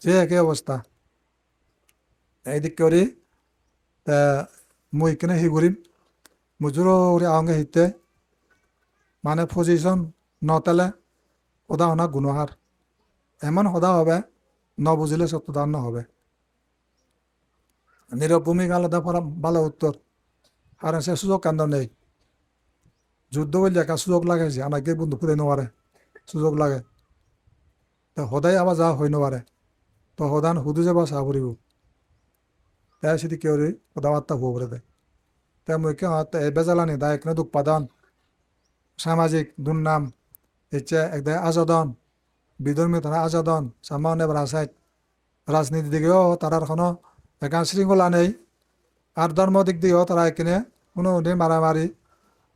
যে একই অবস্থা এইদিক করি মুই কিনে হি করিম মুজুরো আগে হিতে মানে পজিশন নতেলে সদা হনা গুণহার এমন সদা হবে নবুঝিলে সত্যদান হবে নীরব ভূমিকা আলাদা করা ভালো উত্তর আর সে সুযোগ কেন্দ্র নেই যুদ্ধ বললে একটা সুযোগ লাগে যে আমাকে বন্ধু ফুটে নেওয়ারে সুযোগ লাগে তো সদায় আবার যা হই নেওয়ারে তো সদান সুদু যাব চাহ ফুরিব তাই সেটি কেউ কথাবার্তা হব করে দেয় তাই মই বেজালানি দায় এখানে উৎপাদন সামাজিক দুর্নাম ইচ্ছে একদায় আজাদন বিধর্মী তারা আজাদন সামান্য রাসায়ত রাজনীতি দিকেও তারার কোনো এখান শৃঙ্খলা নেই আর ধর্ম দিক দিয়েও তারা এখানে কোনো মারামারি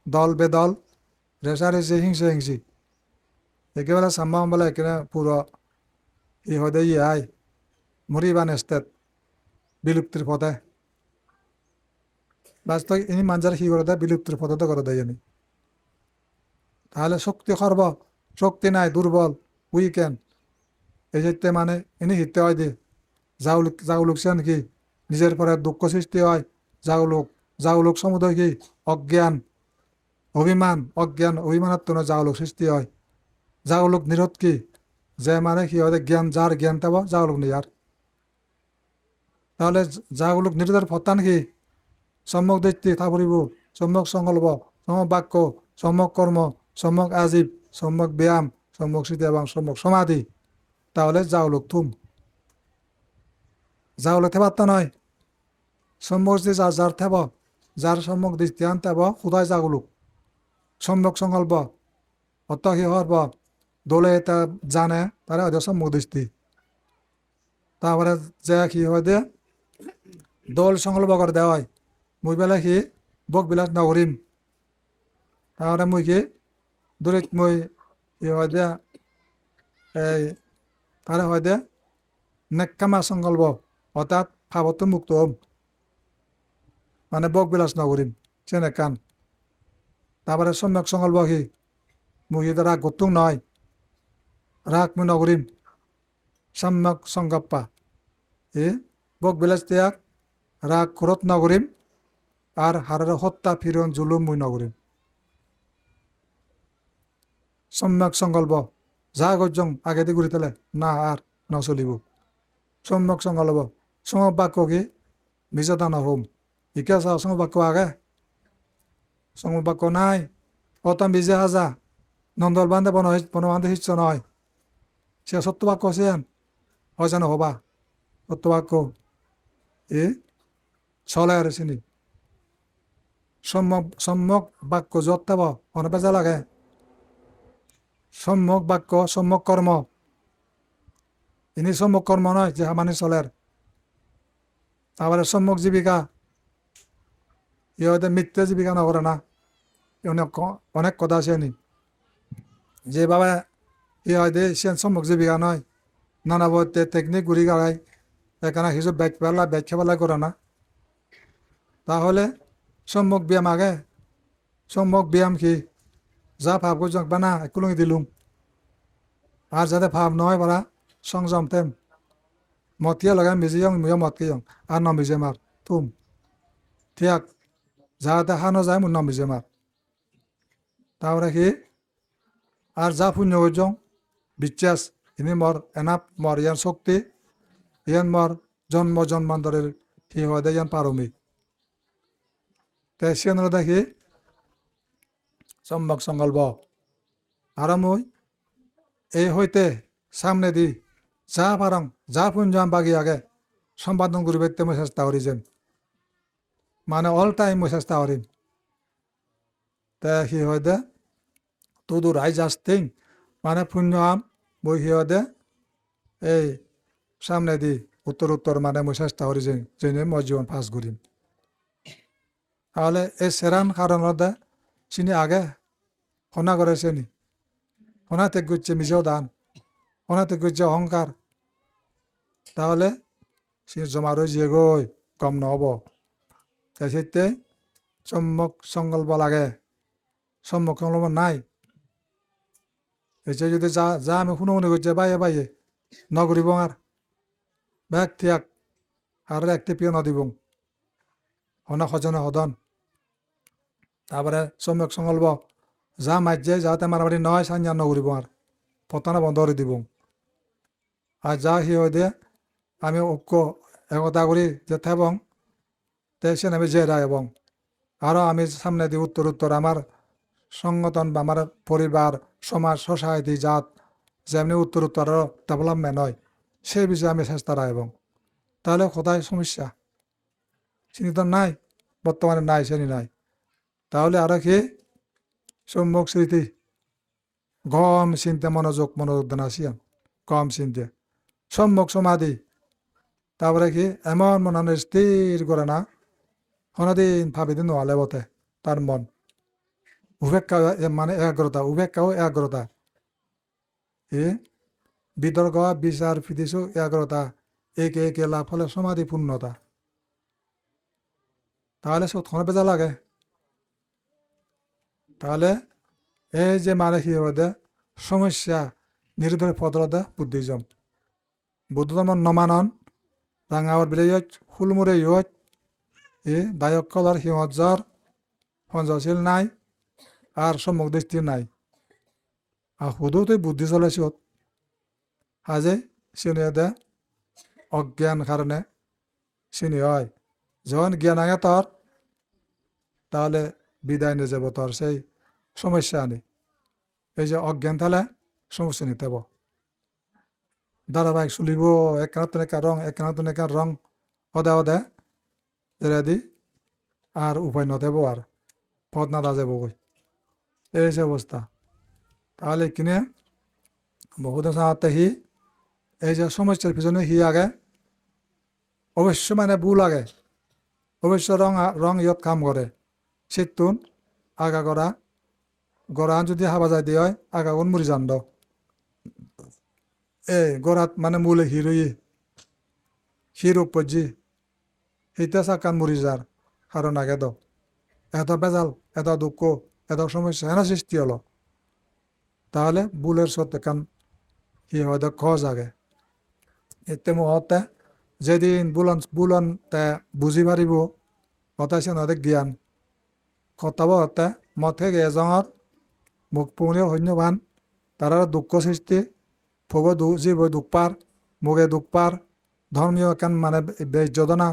দল বেদল রেসারেসি হিংসে হিংসি একেবারে সাম্বাম বলে এখানে পুরো ই হদে আই মরিবান এস্তেট বিলুপ্তির পথে বাস্তব ইনি মানজার কি করে দেয় বিলুপ্তির পথে তো করে দেয় জানি তাহলে শক্তি খর্ব শক্তি নাই দুর্বল উইকেন্ড এই যেতে মানে ইনি হিতে হয় দিয়ে যাগুলোক সেন কি নিজের পরে দুঃখ সৃষ্টি হয় যাগুলোক সমুদয় কি অজ্ঞান অভিমানের তো যাগুলোক সৃষ্টি হয় যাগুলোক নিরোধ কি যে মানে কি হয় জ্ঞান যার জ্ঞান থাকব যাগুলোক নেই আর তাহলে যাগুলোক নিরোধের ফতান কি সম্যক দৃষ্টি থাপরিব সম্যক সংকল্প সম্যক বাক্য সম্যক কর্ম সম্যক আজীব সম্যক ব্যায়াম সম্যক স্মৃতি এবং সম্যক সমাধি তাহলে যাওলোক যাওলোক থেবাত্তা নয় সম্যক দৃষ্টি যার যার থেব যার সম্যক দৃষ্টি আন থেব খুদায় যাগুলোক সম্যক সংকল্প অত কি হরব দোলে তা জানে তারা হয়তো সম্যক দৃষ্টি তারপরে যে কি হয় দে দল সংকল্প করে দেওয়া হয় মুই বেলা কি বক বিলাস নগরিম তাহলে মুই কি দূরিত মুই ই হয় দে এই তারা হয় দে নেকামা সংকল্প অর্থাৎ ভাবত মুক্ত হম মানে বক বিলাস নগরিম সে নেকান তারপরে সম্যক সংকল্প কি মুই রাগ গতুং নয় রাগ মুই নগরিম সম্যক সংকল্পা বক বিলাস ত্যাগ রাগ ঘৰত নগরিম আর হারের হত্যা ফিরন জুলুম মুই নগরিম সম্যক সংকল্প যা গর্জং আগে দিয়ে ঘুরি তেলে না আর নচলিব সম্যক সংকল্প সম বাক্য কি বিজতা নহম ইকে চাও সম বাক্য আগে সম বাক্য নাই অতম বিজে হাজা নন্দল বান্ধে বনবান্ধে শিষ্য নয় সে সত্য বাক্য আছেন হয় জানো হবা সত্য বাক্য চলে আর চিনি সম্যক বাক্য যত থাব অনেক বেজা লাগে সম্যক বাক্য সম্যক কর্ম ইনি সম্যক কর্ম নয় যে মানে চলের তারপরে সম্যক জীবিকা ইহতে মিথ্যে জীবিকা নকরে না অনেক কথা আছে নি যেভাবে ই হয় দে সে সম্যক জীবিকা নয় নানা বইতে টেকনিক ঘুরি গাড়াই এখানে কিছু ব্যাখ্যা বেলা করে না তাহলে সম্যক ব্যায়াম আগে সম্যক ব্যায়াম কি যা ভাব করছ বানা একলুঙি দিলুম আর যাতে ভাব নহয় পারা সংযম তেম মতিয়া লগাই মিজিয়ং মুয় মতকেয়ং আর নমিজে মার তুম ঠিক যাতে হানো যায় মুন নমিজে মার তারপরে কি আর যা পুণ্য করছং বিশ্বাস ইনি মর এনাপ মর ইয়ান শক্তি ইয়ান মর জন্ম জন্মান্তরের কি হয় দে ইয়ান পারমিক তাই সিয়ান দেখি সম্যক সংকল্প আর মই এই হইতে সামনে দি যা পারং যা পুঞ্জাম বাগি আগে সম্পাদন করিবে মই চেষ্টা করি যেন মানে অল টাইম মই চেষ্টা করিম তে সি হয় দে টু ডু রাইট থিং মানে পুণ্য আম বই সি হয় দে এই সামনে দি উত্তর মানে মই চেষ্টা করি যেন মই জীবন পাস করিম তাহলে এই সেরান কারণত চিনি আগে শোনা করেছে নি শোনাতে করছে মিজেও দান শোনাতে করছে অহংকার তাহলে সে জমা রয়ে যে গই কম নহব সেতে সম্যক সংকল্প লাগে সম্যক সংকল্প নাই এসে যদি যা যা আমি শুনো মনে করছে বাইয়ে বাইয়ে নগরিব আর ব্যাগ থিয়াক আর একটি পিও নদিব হনা সজনে সদন তারপরে সম্যক সংকল্প যা মাঝে যাতে মারামারি নয় সাঞ্জা নগরিব আর পতনা বন্ধ করে দিব আর যা সি হয় দিয়ে আমি ঐক্য একতা করি যে থাকবং তে সে আমি জেরা এবং আরও আমি সামনে দিয়ে উত্তর আমার সংগঠন বা আমার পরিবার সমাজ সোসাইটি জাত যেমনি উত্তর আরও ডেভেলপমেন্ট হয় সেই বিষয়ে আমি চেষ্টা রাখবং তাহলে কোথায় সমস্যা চিনি তো নাই বর্তমানে নাই চিনি নাই তাহলে আরো কি সম্মুখ স্মৃতি গম চিনতে মনোযোগ দেন আসিয়ান কম চিনতে সম্মুখ সমাধি তারপরে কি এমন মনে স্থির করে না কোনোদিন ভাবি দিন নোয়ালে বটে তার মন উপেক্ষা মানে উপেক্ষাও একাগ্রতা এ বিতর্ক বিচার ফিতিসু একাগ্রতা একে একে লাভ হলে সমাধি পূর্ণতা তাহলে সৎক্ষণে বেজা লাগে তাহলে এই যে মানে কি হবে সমস্যা নির্ভর পদরদে বুদ্ধিজম বুদ্ধধর্ম নমানন রাঙাওয়ার বিলে ফুলমুরে ইয়ত এ দায়ক কলার হিমজ্জর সঞ্জশীল নাই আর সম্মুখ দৃষ্টি নাই আর হুদুতে বুদ্ধি চলেছ আজে চিনিয়ে দে অজ্ঞান কারণে চিনি হয় যখন জ্ঞান আগে তোর তাহলে বিদায় নিয়ে যাব তোর সেই সমস্যা আনি এই যে অজ্ঞান তাহলে সমস্যা নিতে হব ধারাবাহিক চলিব একা রং অদে রেডি আর উপায় নথেব আর পথ না যাব কই এই যে অবস্থা তাহলে কিনে বহুত সাহায্যে হি এই যে সমস্যার পিছনে হি আগে অবশ্য মানে ভুল আগে অবশ্য রং ইয়ত কাম করে শীততুন আগা গড়া যদি হাবা যায় দিয়ে হয় আগা কোন মুড়ি জান গড়াত মানে মূলে হিরই হির উপজি হিতে চাকান মুড়ি যার কারণ আগে দ এত বেজাল এত দুঃখ এত সমস্যা এনে সৃষ্টি হলো তাহলে বুলের সত্য কান হি হয়তো খোঁজ আগে এতে মুহূর্তে যেদিন বুলন তে বুঝি পারিব হতাশে নদী জ্ঞান খতাব হতে মতে এজঙর মুখ পুঙিও সৈন্যবান তারা দুঃখ সৃষ্টি ফব জীব দুঃখ পার মুগে দুঃখ পার ধর্মীয় একান মানে বেজনা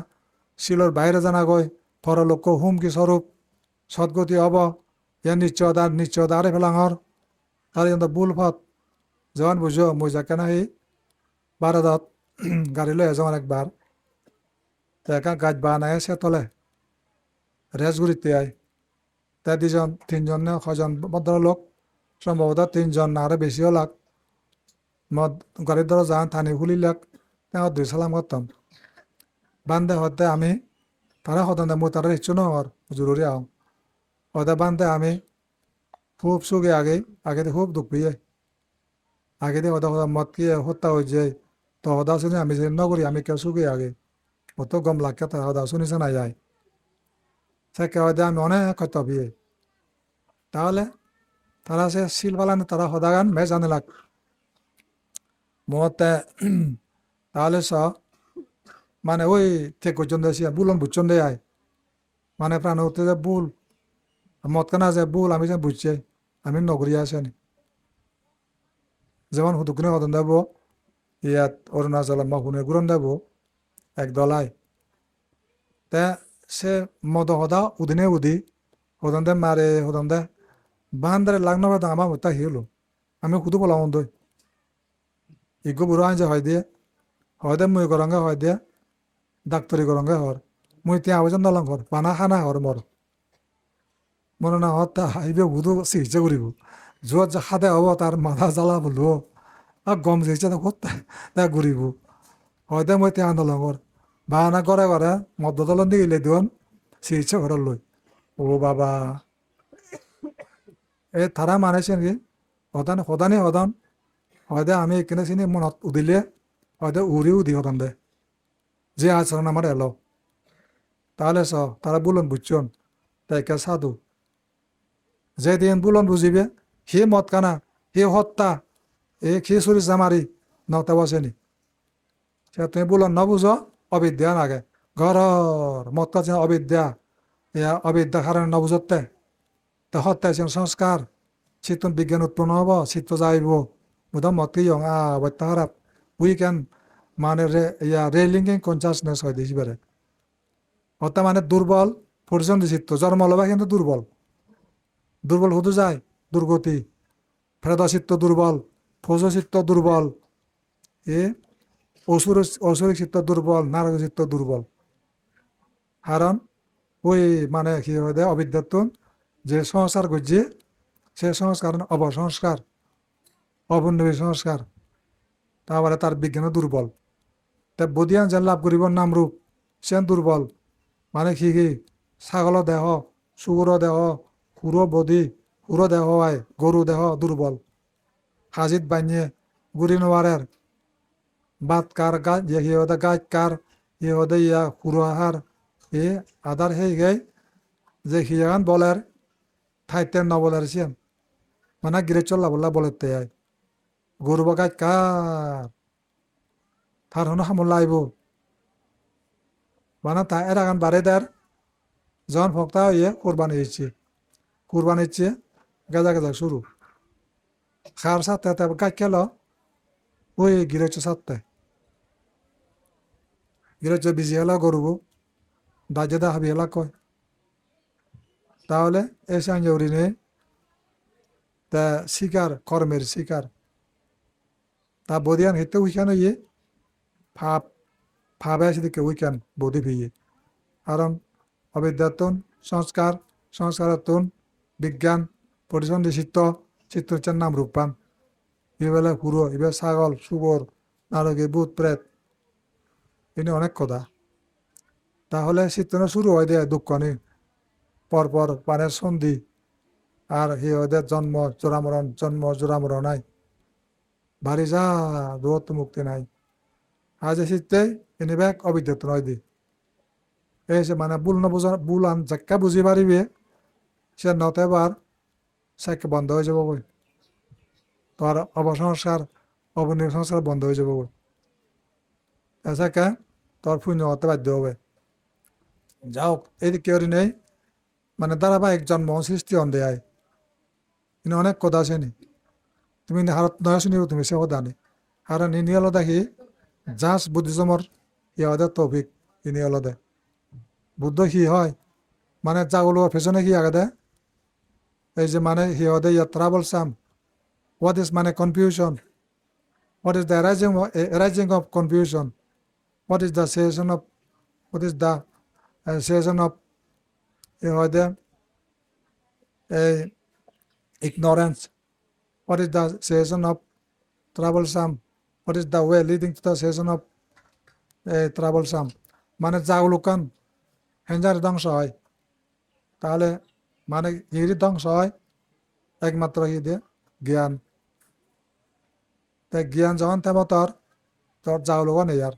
শিলর বাইরে জানা গৈ পরলোক হুমকি স্বরূপ সদ্গতি হব ইয়ার নিশ্চয়তা আরে ফেলাঙর তার বুল ফত যখন বুঝো মই যাকে না এই বারাদত গাড়ি লই এজন একবার একা গাছ বানায় সে তলে রেসগুড়িতে আয় তা তিনজন না ছজন ভদ্রলোক সম্ভবত তিনজন না আরো বেশিও লাগ মদ গাড়ির ধরো যান থানি খুলিলাক তেওঁ দুই সালাম করতাম বান্ধে হতে আমি তারা হতাম মই তারা ইচ্ছু নহর জরুরি আহ হতে বান্ধে আমি খুব সুখে আগে খুব দুঃখ পেয়ে আগে দিয়ে হতা মদ কি হত্যা হয়ে যায় তো হতা শুনি আমি যে নগরী আমি কেউ সুখে আগে অত গম লাগে তা হতা শুনিছে না যায় সে কে হয়তো আমি অনেক হত্যা পেয়ে তাহলে তারা সে শিল পালানে তারা হদাগান মে জানে লাগ মতে তাহলে মানে ওই ঠিক পর্যন্ত বুলন বুঝছেন দে আয় মানে প্রাণ হতে যে বুল মত কেনা যে বুল আমি যে বুঝছে আমি নগরী আসেনি যেমন হুতুকুনে হদন দেব ইয়াত অরুণাচল মহুনে গুরন দেব এক দলাই তে সে মদ হদা উদিনে উদি হদন দে মারে হদন দে বান্দারে লাগনা বাদ আমার মতা হিলো আমি খুদু বলাম দই ইগো বুড়ো আনছে হয় দিয়ে হয় দে মই গরঙ্গা হয় দিয়ে ডাক্তারি করঙ্গে হর মুই তিয়া আবেদন দলং হর পানা খানা হর মর মনে না হর তা হাইবে বুধু চিকিৎসা করিব যত যা খাদে হব তার মাথা জ্বালা বলব আর গম চিকিৎসা করতে তা ঘুরিব হয়তো মই তিয়া দলং হর বাহানা করে করে মদ্য দলন দিয়ে গেলে দিন চিকিৎসা করার লই ও বাবা এ তারা মানেছেন কি হদান হদানি হদান হয়তো আমি এখানে চিনি মনত উদিলে হয়তো উড়িও দি হদান দে যে আচরণ আমার এলো তাহলে চ তারা বুলন বুঝছন তাইকে সাধু যেদিন বুলন বুঝিবে সে মদ কানা সে হত্যা সে চুরি জামারি নতে বসেনি সে তুমি বুলন নবুঝ অবিদ্যা নাগে ঘরর মদ কাছে অবিদ্যা অবিদ্যা কারণে নবুঝতে তা হত্যা সংস্কার চিত্ত বিজ্ঞান উৎপন্ন হব চিত্ত যাইব বুধম মতি অবত্যা খারাপ উইকেন মানে রেলিঙ্গিং কনসাসনেস হয় দিছি বেড়ে হত্যা মানে দুর্বল পরিচন্দি চিত্ত জন্ম লবা কিন্তু দুর্বল দুর্বল হতে যায় দুর্গতি ফ্রেদ চিত্ত দুর্বল ফৌজ চিত্ত দুর্বল অসুরিক চিত্ত দুর্বল নারক চিত্ত দুর্বল কারণ ওই মানে কি হয় দেয় অবিদ্যাতুন যে সংস্কার করছে সে সংস্কার অবসংস্কার অবনবী সংস্কার তারপরে তার বিজ্ঞান দুর্বল তা বদিয়ান যে লাভ করিব নামরূপ সে দুর্বল মানে কি ছাগল দেহ সুগুর দেহ সুর বদি সুর দেহ হয় গরু দেহ দুর্বল হাজিত বানিয়ে গুড়ি নোয়ারের বাত কার ইহদে গাছ কার ইহদে ইয়া সুর আহার আদার সেই গাই যে সিয়াগান বলের ঠাইতে নবলের সিয়ান মানে গিরে চল্লা বললা বলের তে গরু বা গাছ কার তার হনো সামলা আইব মানে তা এর আগান বারে দেয় যখন ভক্তা হইয়ে কোরবানি ইচ্ছে গেজা গেজা শুরু খার সাথে গাছ খেল ওই গিরেছ সাথে গিরেছ বিজি হেলা গরুব দাজে দা হাবি হেলা কয় তাহলে এসে আঞ্জৌরি নেই তা শিকার কর্মের শিকার তা বদিয়ান হেতে উইখান ইয়ে ফাবে সেদিকে উইখান বদি ভিয়ে কারণ অবিদ্যাতন সংস্কারাতন বিজ্ঞান পরিচন্দি চিত্ত হচ্ছেন নাম রূপান এবেলা হুড়ো এবার ছাগল সুগর নারকে ভূত প্রেত এনে অনেক কথা তাহলে চিত্তন শুরু হয় দেয় দুঃখ নেই পরপর পানের সন্ধি আর ওদের জন্ম জোড়ামরণ নাই ভারী যা দূরত্ব মুক্তি নাই আজ শীতে এনিবেক অবিদ্যত নয় দি এই যে মানে বুল আন যাক্কা বুঝি পারিবে সে নতে বার সাইকে বন্ধ হয়ে যাব বই তোর অবসংস্কার অবনির সংস্কার বন্ধ হয়ে যাব বই এসাকে তোর পুণ্য হতে বাধ্য হবে যাও এদিকে নেই মানে ধারাবাহিক জন্ম সৃষ্টি অন দেয় কিন্তু অনেক কথা আছে নি তুমি হারত নয় শুনিব তুমি সে কথা নি আর ইনি হলো দেখি জাস বুদ্ধিজমর ইয়াদের তৌফিক ইনি হলো দে বুদ্ধ কি হয় মানে যাগুলো পেছনে কি আগে দেয় এই যে মানে হিহদে ইয়া ট্রাভেল সাম হোয়াট ইজ মানে confusion what is the arising of confusion what is the cessation of what is the cessation of হিহদে ignorance what is the cessation of troublesome what is the way leading to the cessation of troublesome মানে যাগুলোকান হেঞ্জার ধ্বংস হয় তাহলে মানে হির ধ্বংস হয় একমাত্র হিদে জ্ঞান তাই জ্ঞান যখন থাকব তোর যাওলোক নেই আর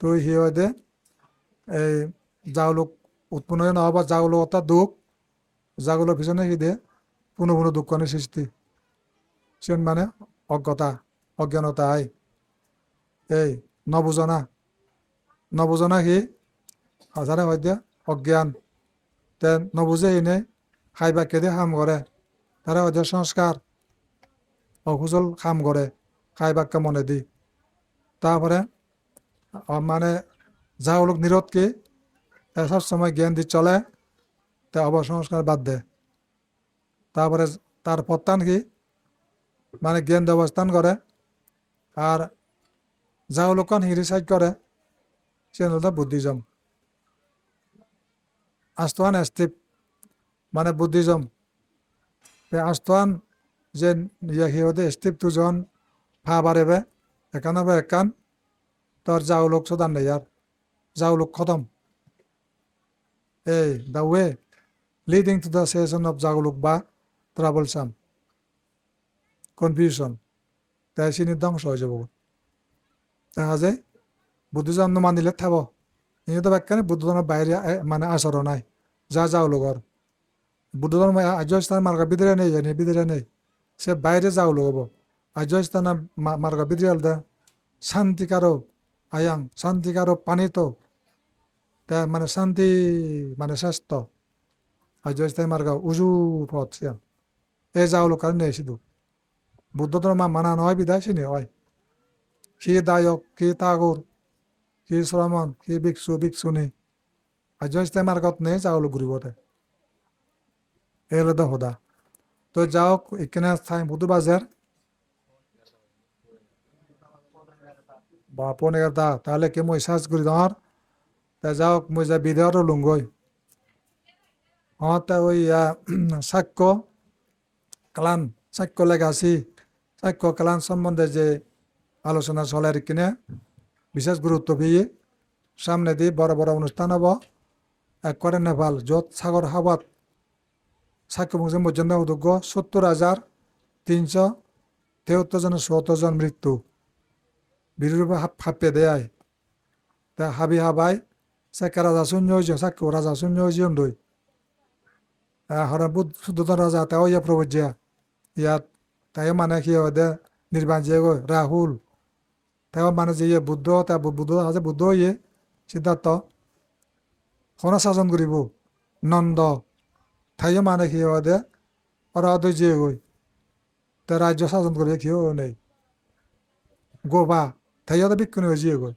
তুই হিদে এই যাওলোক উৎপন্ন না হবা যাওলোক অর্থাৎ দুঃখ যাগুলো পিছনে হিদে পুনঃ পুনঃ দুঃখ সৃষ্টি সে মানে অজ্ঞানতা আই এই নবুজনা কি হাজারে হয়তো অজ্ঞান তে নবুঝে এনে খাইবা কেদে কাম করে তারা হয়তো সংস্কার অকুশল কাম করে খাইবাক্যে মনে দি তারপরে মানে যা লোক নিরোধকে সব সময় জ্ঞান দি চলে তা অবসংস্কার বাদ দে তারপরে তার প্রত্যান কি মানে জ্ঞান অবস্থান করে আর যা লোকন হিরিসাইড করে হলো বুদ্ধিজম। আস্তোয়ান স্টিপ মানে বুদ্ধিজম আস্তোয়ান যে সিহঁতে স্টিপ দুজন ফা বাড়েবে একানবে একান তোর জাউলুক সোদান নেই আর জাউলুক খতম এই the way leading to the cessation of জাউলুক বা ট্রাবলসাম কনফিউশন তাই চিনি ধ্বংস হয়ে যাব দেখা যায় বুদ্ধিজম মানিলে থাব ইহঁতে ব্যাখ্যানে বুদ্ধ ধর্মের বাইরে মানে আচরণ নাই যা জাউলুকর বুদ্ধ ধর্ম আর্য স্থান মার্গা বিদ্রে নেই জানি বিদ্রে নেই সে বাইরে জাউলুক হব আর্য স্থান মার্গা বিদ্রে আলদা শান্তিকারো আয়াং শান্তিকারো পানিত তা মানে শান্তি মানে স্বাস্থ্য আর্য স্থান মার্গা উজু পথ এই জাউলুক আর নেই শুধু বুদ্ধ ধর্ম মানা নয় বিদায় চিনি হয় কি দায়ক কি তাগর কি শ্রমণ কি ভিক্ষু ভিক্ষুনি আর্য স্থান মার্গত নেই জাউলুক ঘুরিবতে এলো হোদা তো যাও এখানে স্থায়ী বুধ বাজার বা 11:30 তাহলে কি মই সার্চ করি ধর তা যাও মই যা বিদেহর লুঙ্গই তা ওই সাক্ষ্য কালান সাক্ষ্য লেগাছি সাক্ষ্য কালান সম্বন্ধে যে আলোচনা চলে আর কিনে বিশেষ গুরুত্ব পেয়ে সামনে দিয়ে বড় বড় অনুষ্ঠান হব এক করে নেপাল যত সাগর হাওয়াত সাক্ষ্য বংশের পর্যন্ত উদ্যোগ 70,373 জন 70 জন মৃত্যু বিরূপে হাঁপিয়ে দেয় তা হাবি হাবাই সাক্ষা রাজা শূন্য হয়েছে সাক্ষ্য রাজা শূন্য হয়েছে দই হরপুর শুদ্ধ রাজা তাও ইয়া প্রবজ্যা ইয়াত তাই মানে কি দে নির্বাণ যে রাহুল তাও মানে যে ইয়ে বুদ্ধ তা বুদ্ধ আছে বুদ্ধ ইয়ে সিদ্ধার্থ খনা শাসন করিব নন্দ তাই মানে কি দে ওরা অদৈ যে গই তা রাজ্য শাসন করিবে কেউ নেই গোবা তাই বিক্ষুণী হয়ে যে গই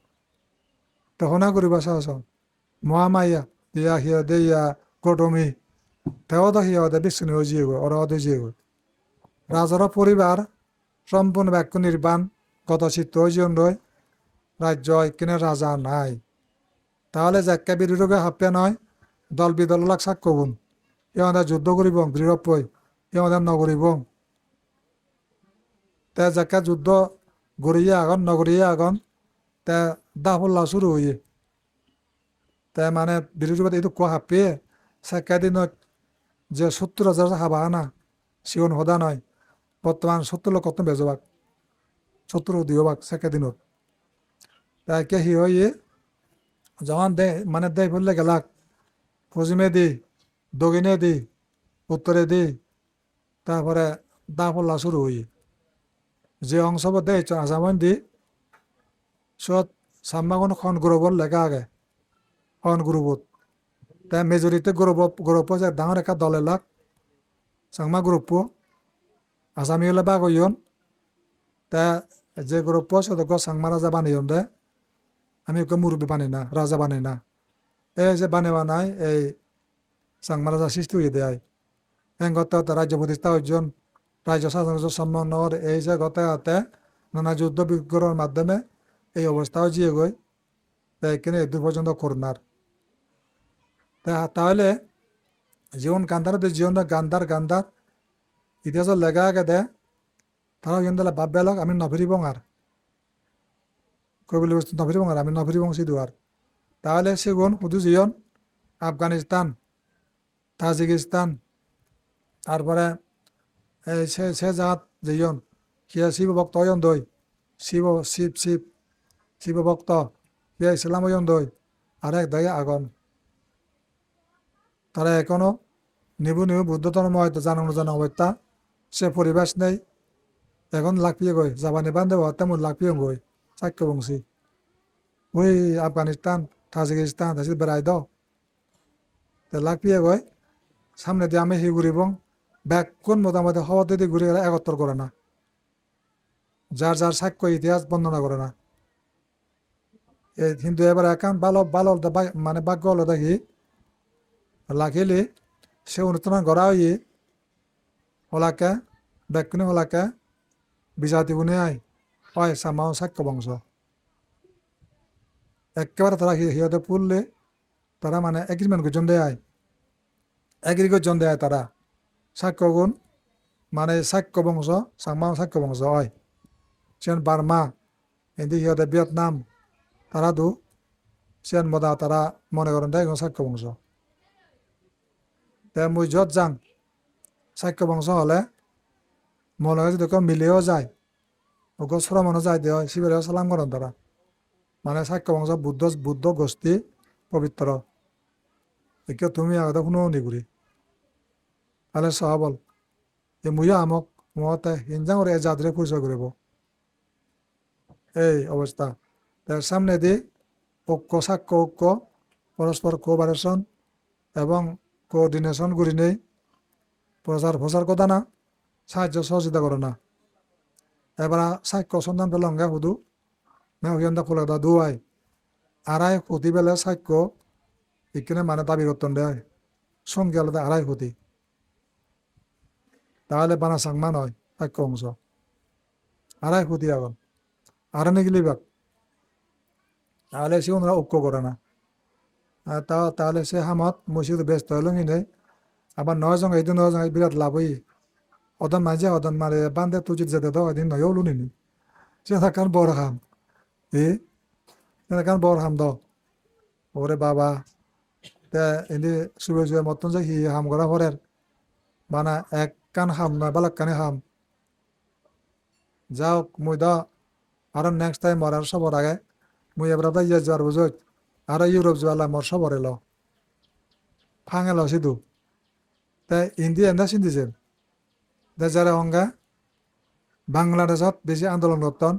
তখনা করিবা শাসন মহামায়া দিয়া হিয়া দেয়া গৌতমী তেওদা হিয়াদে বিষ্ণু হয়ে গো ওরা অদৈ যে গই রাজার পরিবার সম্পূর্ণ বাক্য নির্বাণ গত চিত্ত জীবন রয় রাজ্য কিনে রাজা নাই তাহলে যাকে বিরোধে হাঁপে নয় দল বিদল লাগ সাক্ষ্য গুণ ইহঁতে যুদ্ধ করিব দৃঢ়পৈ ইহঁতে নগরিব তে যাকে যুদ্ধ গড়িয়ে আগন নগরিয়ে আগন তে দাফল্লা শুরু হইয়ে তে মানে বিরোধী এইটো কোৱা হাঁপিয়ে চাকা দিনত যে 70,000 হাবা আনা সিগন সদা নয় বর্তমান 70 লক্ষ কত বেজবাক 70 দিওবাক চাকা দিনত তাকে হি হইয়ে যখন দে মানে দেয় বললে গেলাক পশ্চিমে দি দক্ষিণে দি উত্তরে দি তারপরে দাফল্লা শুরু হইয়ে যে অংশ দেয় আসামন দি সত সাম্মাগুন খন গ্রুপর লেখা আগে খন গ্রুপত তাই মেজরিটি গ্রুপ যে ডাঙর একটা দলে লাগ সাংমা গ্রুপ আসামি হলে বাঘ হইন তা যে গ্রুপ সদস্য সাংমা রাজা বানিয়ন দে আমি ওকে মুরব্বী বানি না রাজা বানি না এই যে বানাই এই সাংমা রাজা সৃষ্টি হয়ে দেয় গত রাজ্য প্রতিষ্ঠা অর্জন রাজ্য শাসন সম্মান এই যে গতে হাতে নানা যুদ্ধ বিগ্রহের মাধ্যমে এই অবস্থাও জিয়ে গই এখানে দূর পর্যন্ত করোনার তাহলে জীবন গান্ধার জীবন গান্ধার ইতিহাসের লেখা আগে দে তারা কিন্তু বাপ বেলক আমি নফিরিব আর কবি বস্তু নফিরিব আর আমি নফিরিব সিধুয়ার তাহলে সেগুন শুধু জীবন আফগানিস্তান তাজিকিস্তান তারপরে সে জাত যেজন সিয়া শিব ভক্ত হইন দই শিব ভক্ত সিয়া ইসলাম হইন দই আর এক দায় আগন তারা এখনো নিবু বুদ্ধ ধর্ম হয়তো জানানো জানা অবস্থা সে পরিবেশ নেই এখন লাপিয়ে গই জাপানি বান্ধব তেমন লাপিয়ে গই সাক্ষ্য বংশী ওই আফগানিস্তান তাজিকিস্তান তাজি বেড়াই দাও লাপিয়ে গই সামনে দিয়ে আমি হি ঘুরিব ব্যাগ কোন মোটামুটি হওয়া দিদি ঘুরে গেলে একত্র করে না যার যার সাক্ষ্য ইতিহাস বর্ণনা করে না কিন্তু এবার একান ভালো ভালো মানে ভাগ্য হলো দেখি লাখিলি সে অনুষ্ঠান করা হয়ে হলাকে ব্যাকুনি হলাকে বিজাতি গুনে আয় হয় সামাও সাক্ষ্য বংশ একেবারে তারা সিহঁতে পড়লে তারা মানে এগ্রিমেন্ট করছেন দেয় এগ্রি করছেন দেয় তারা সাক্ষ্য গুণ মানে সাক্ষ্য বংশ সাংমা সাক্ষ্য বংশ হয় সেন বার্মা এদি সিহঁতে ভিয়েতনাম তারা দু সেন মদা তারা মনে করেন দেয় সাক্ষ্য বংশ তে মুই যত যাং সাক্ষ্য বংশ হলে মনে হয় যদি মিলেও যায় ওকে শ্রমণও যায় দেওয়া শিবিরেও সালাম করেন তারা মানে সাক্ষ্য বংশ বুদ্ধ গোষ্ঠী পবিত্র একে তুমি আগতে শুনো নিগুড়ি তাহলে সহবল এ মুইও আমক মতে হিনজাং ওর এ জাতিরে পরিচয় করব এই অবস্থা তার সামনে দিয়ে ঐক্য সাক্ষ্য ঐক্য পরস্পর কোঅপারেশন এবং কোঅর্ডিনেশন করি নেই প্রচার কথা না সাহায্য সহযোগিতা করে না এবার সাক্ষ্য সন্ধান পেলঙ্গা শুধু মেহন্দা ফুলে দা দুয়াই আড়াই ক্ষতি বেলে সাক্ষ্য এখানে মানে দাবি করতেন দেয় সঙ্গে আলাদা আড়াই ক্ষতি তাহলে বানা সাংমা নয় সাক্ষ্য অংশ আড়াই ক্ষতি এখন আর নিগলি বাক তাহলে সে ওনারা ঐক্য করে না তাহলে সে হামত মসজিদ ব্যস্ত হলো নেই আবার 9 জন এই 9 জন বিরাট লাভ হই অদন মাঝে অদন মারে বান্ধে তুই যেতে দাও এদিন নয় ওলু নিনি সে থাকার বড় খাম থাকার বড় খাম দাও ওরে বাবা তে এনে শুয়ে মতন যে হি হাম করা পরের বানা এক কান হাম নয় বালাক কানে হাম যাও মুই দা আর নেক্সট টাইম মরার সবর আগে মুই এবার ইয়ে যাওয়ার বুঝত আর ইউরোপ যাওয়ালা মর সবর এলো ফাঙে লো সিধু তাই ইন্ডিয়া এন্দা চিন্তিছেন যারা অঙ্গা বাংলাদেশত বেশি আন্দোলন করতন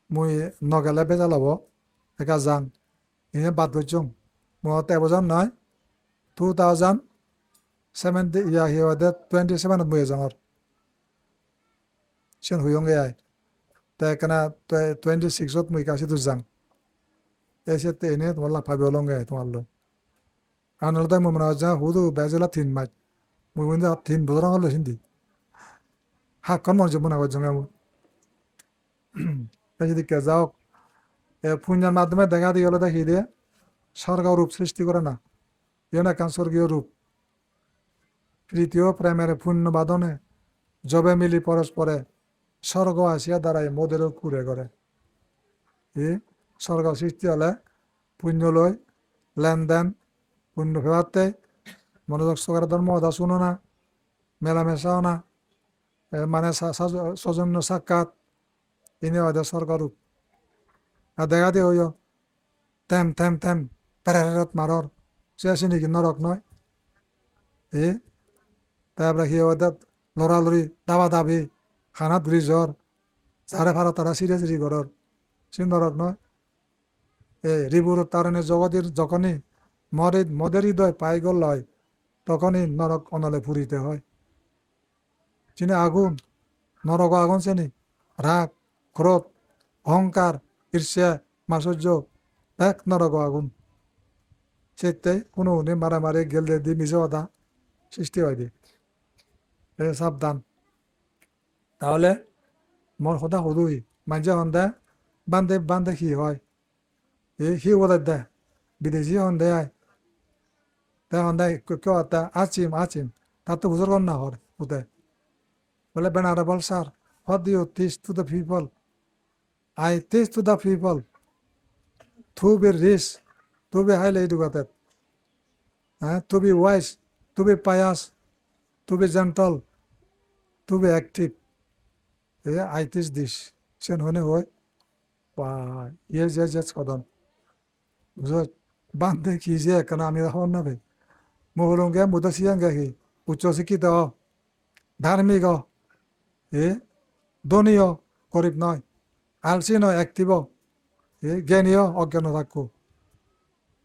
মুই নগেলে বেজা লব একা যাং ইনে বাদ বইছুং মত এবছর নয় 2017 ইয়া হিওয়াদে 27 মুই যাঙর সেন হুইয়ঙ্গে আয় তাই এখানে 26 মুই কাছে তো যাং এসে এনে তোমার লাফাবি অলঙ্গে তোমার লোক আনলে তাই মুই মনে হয় যা হুদু বেজেলা 3 মাস মুই মনে 3 বছর হলো হিন্দি হাক্কন মনে মনে হয় জঙ্গা মুই যদি কে যাও পুণ্যের মাধ্যমে দেখা দিয়ে হলে দেখি দিয়ে স্বর্গ রূপ সৃষ্টি করে না ইয়ে না কান স্বর্গীয় রূপ তৃতীয় প্রেমের পুণ্য বাদনে জবে মিলি পরস্পরে স্বর্গ আসিয়া দাঁড়ায় মোদেরও কুড়ে করে স্বর্গ সৃষ্টি হলে পুণ্য লয় লেনদেন পুণ্য ফেরাতে মনোযোগ সহকারে ধর্ম অদা শুনো না মেলামেশাও না মানে সৌজন্য সাক্ষাৎ ইনি ওদের স্বর্গরূপ আর দেখা দিয়ে হইও তেম প্যারারত মারর সে আসি নাকি নরক নয় তারপরে কি ওদের লড়ালড়ি দাবি খানাত জ্বর যারে ভাড়া তারা সিরিয়াসরি ঘরর সে নরক নয় রিবুর তারণে জগতের যখনই মদের হৃদয় পাই গল হয় তখনই নরক অনলে পুরিতে হয় চিনি আগুন নরক আগুন চেনি রাগ ক্রোধ অহংকার ঈর্ষা মাসুর্য এক নরক আগুন সেটাই কোনো মারামারি গেলে দি মিশে কথা সৃষ্টি হয় দি সাবধান তাহলে মোর সদা সদুই মাঝে সন্ধ্যা বান্ধে সি হয় সি ওদের দে বিদেশি সন্ধ্যে আয় তে সন্ধ্যা কেউ এটা আচিম তার তো বুঝর না হর উদে বলে বেনারেবল sir what do you teach to the people? I teach to the people to be rich, to be highly educated, to be wise, to be pious, to be gentle, to be active. I teach this. Sen hone hoy. Wow, yes, kodon. বুঝো বান্ধে কি যে কেন আমি হন না ভাই মহলঙ্গে মুদসিয়াঙ্গে কি উচ্চশিক্ষিত ধার্মিক ধনীয় গরিব নয় আলসি নয় অ্যাক্টিভ জ্ঞানীয় অজ্ঞান থাকো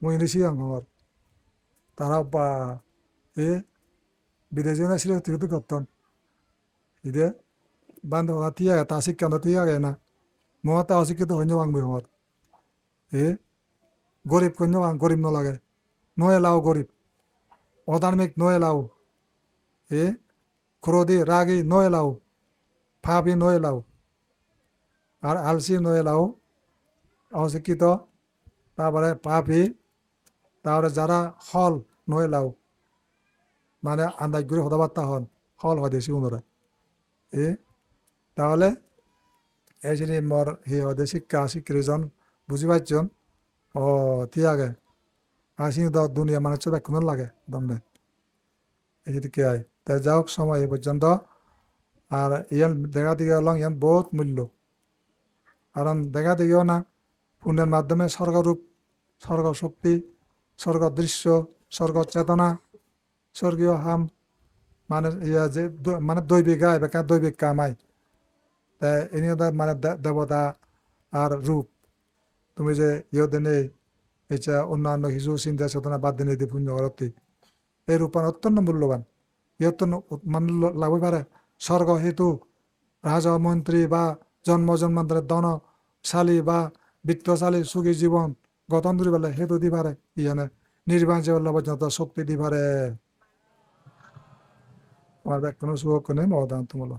মুই নিশিয়াং আমার তারা বা বিদেশি না ছিল তুই করতেন ইদে বান্ধব তিয়া তা শিক্ষা তিয়া গে না মহা অশিক্ষিত হইন বাংবি আমার গরিব কন্য গরিব নলাগে নয় লাও গরিব অধার্মিক নয় লাও ক্রোধী রাগী নয় লাও ফাবি নয় লাও আর আলসি নয় লাও অশিক্ষিত তারপরে পাপি, তারপরে যারা হল নয় লাও মানে আন্দাজ করে কথাবার্তা হন হল হয় দেশি উনরা এ তাহলে এই যে মর হি হদে শিক্ষা শিক্ষিতজন বুঝি পাইছন ও ঠিক আছে আসি তো দুনিয়া মানে চোখ এখন লাগে দমনে এই যদি কে আয় তাই যাও সময় এই পর্যন্ত আর ইয়ান দেখা দিকে হলাম ইয়ান বহুত মূল্য কারণ দেখা দিকেও না ফোনের মাধ্যমে স্বর্গরূপ স্বর্গ শক্তি স্বর্গ দৃশ্য স্বর্গ চেতনা স্বর্গীয় হাম মানে ইয়া যে মানে দৈবিক গায় বেকার দৈবিক কামাই তা এনে মানে দেবতা আর রূপ তুমি যে ইহতে নেই এটা অন্যান্য কিছু চিন্তা চেতনা বাদ দিনে দিয়ে পুণ্য করতে এই রূপান অত্যন্ত মূল্যবান ই অত্যন্ত মানে লাগবে পারে স্বর্গ হেতু রাজা মন্ত্রী বা জন্ম জন্মান্তরের ধনশালী বা বৃত্তশালী সুখী জীবন গতন্ত্রী বেলা হেতু দি পারে ইয়ানে নির্বাণ যে পর্যন্ত শক্তি দি পারে আমার কোনো সুখ নেই মহদান তোমার